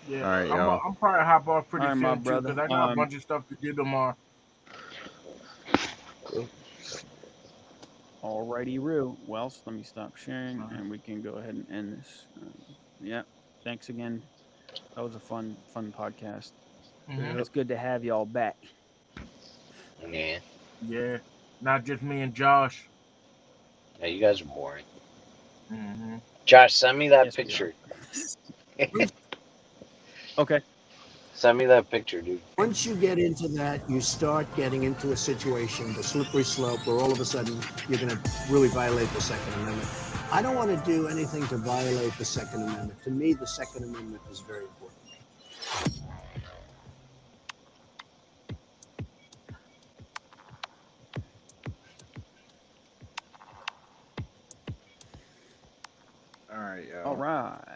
S3: Yeah,
S5: All right, y'all.
S3: I'm probably hop off pretty
S2: All right, my
S3: soon too because
S2: brother.
S3: I got a bunch of stuff to do tomorrow.
S2: Alrighty, Roo. Well, so let me stop sharing and we can go ahead and end this. Yeah. Thanks again. That was a fun podcast.
S3: Mhm.
S2: It's good to have y'all back.
S4: Yeah.
S3: Yeah, not just me and Josh.
S4: Yeah, you guys are boring.
S3: Hmm
S4: Josh, send me that
S2: Yes, we
S4: picture.
S2: Okay.
S4: Send me that picture, dude.
S6: Once you get into that, you start getting into a situation, the slippery slope, where all of a sudden you're going to really violate the Second Amendment. I don't want to do anything to violate the Second Amendment. To me, the Second Amendment is very important.
S5: All right, y'all.
S2: All right.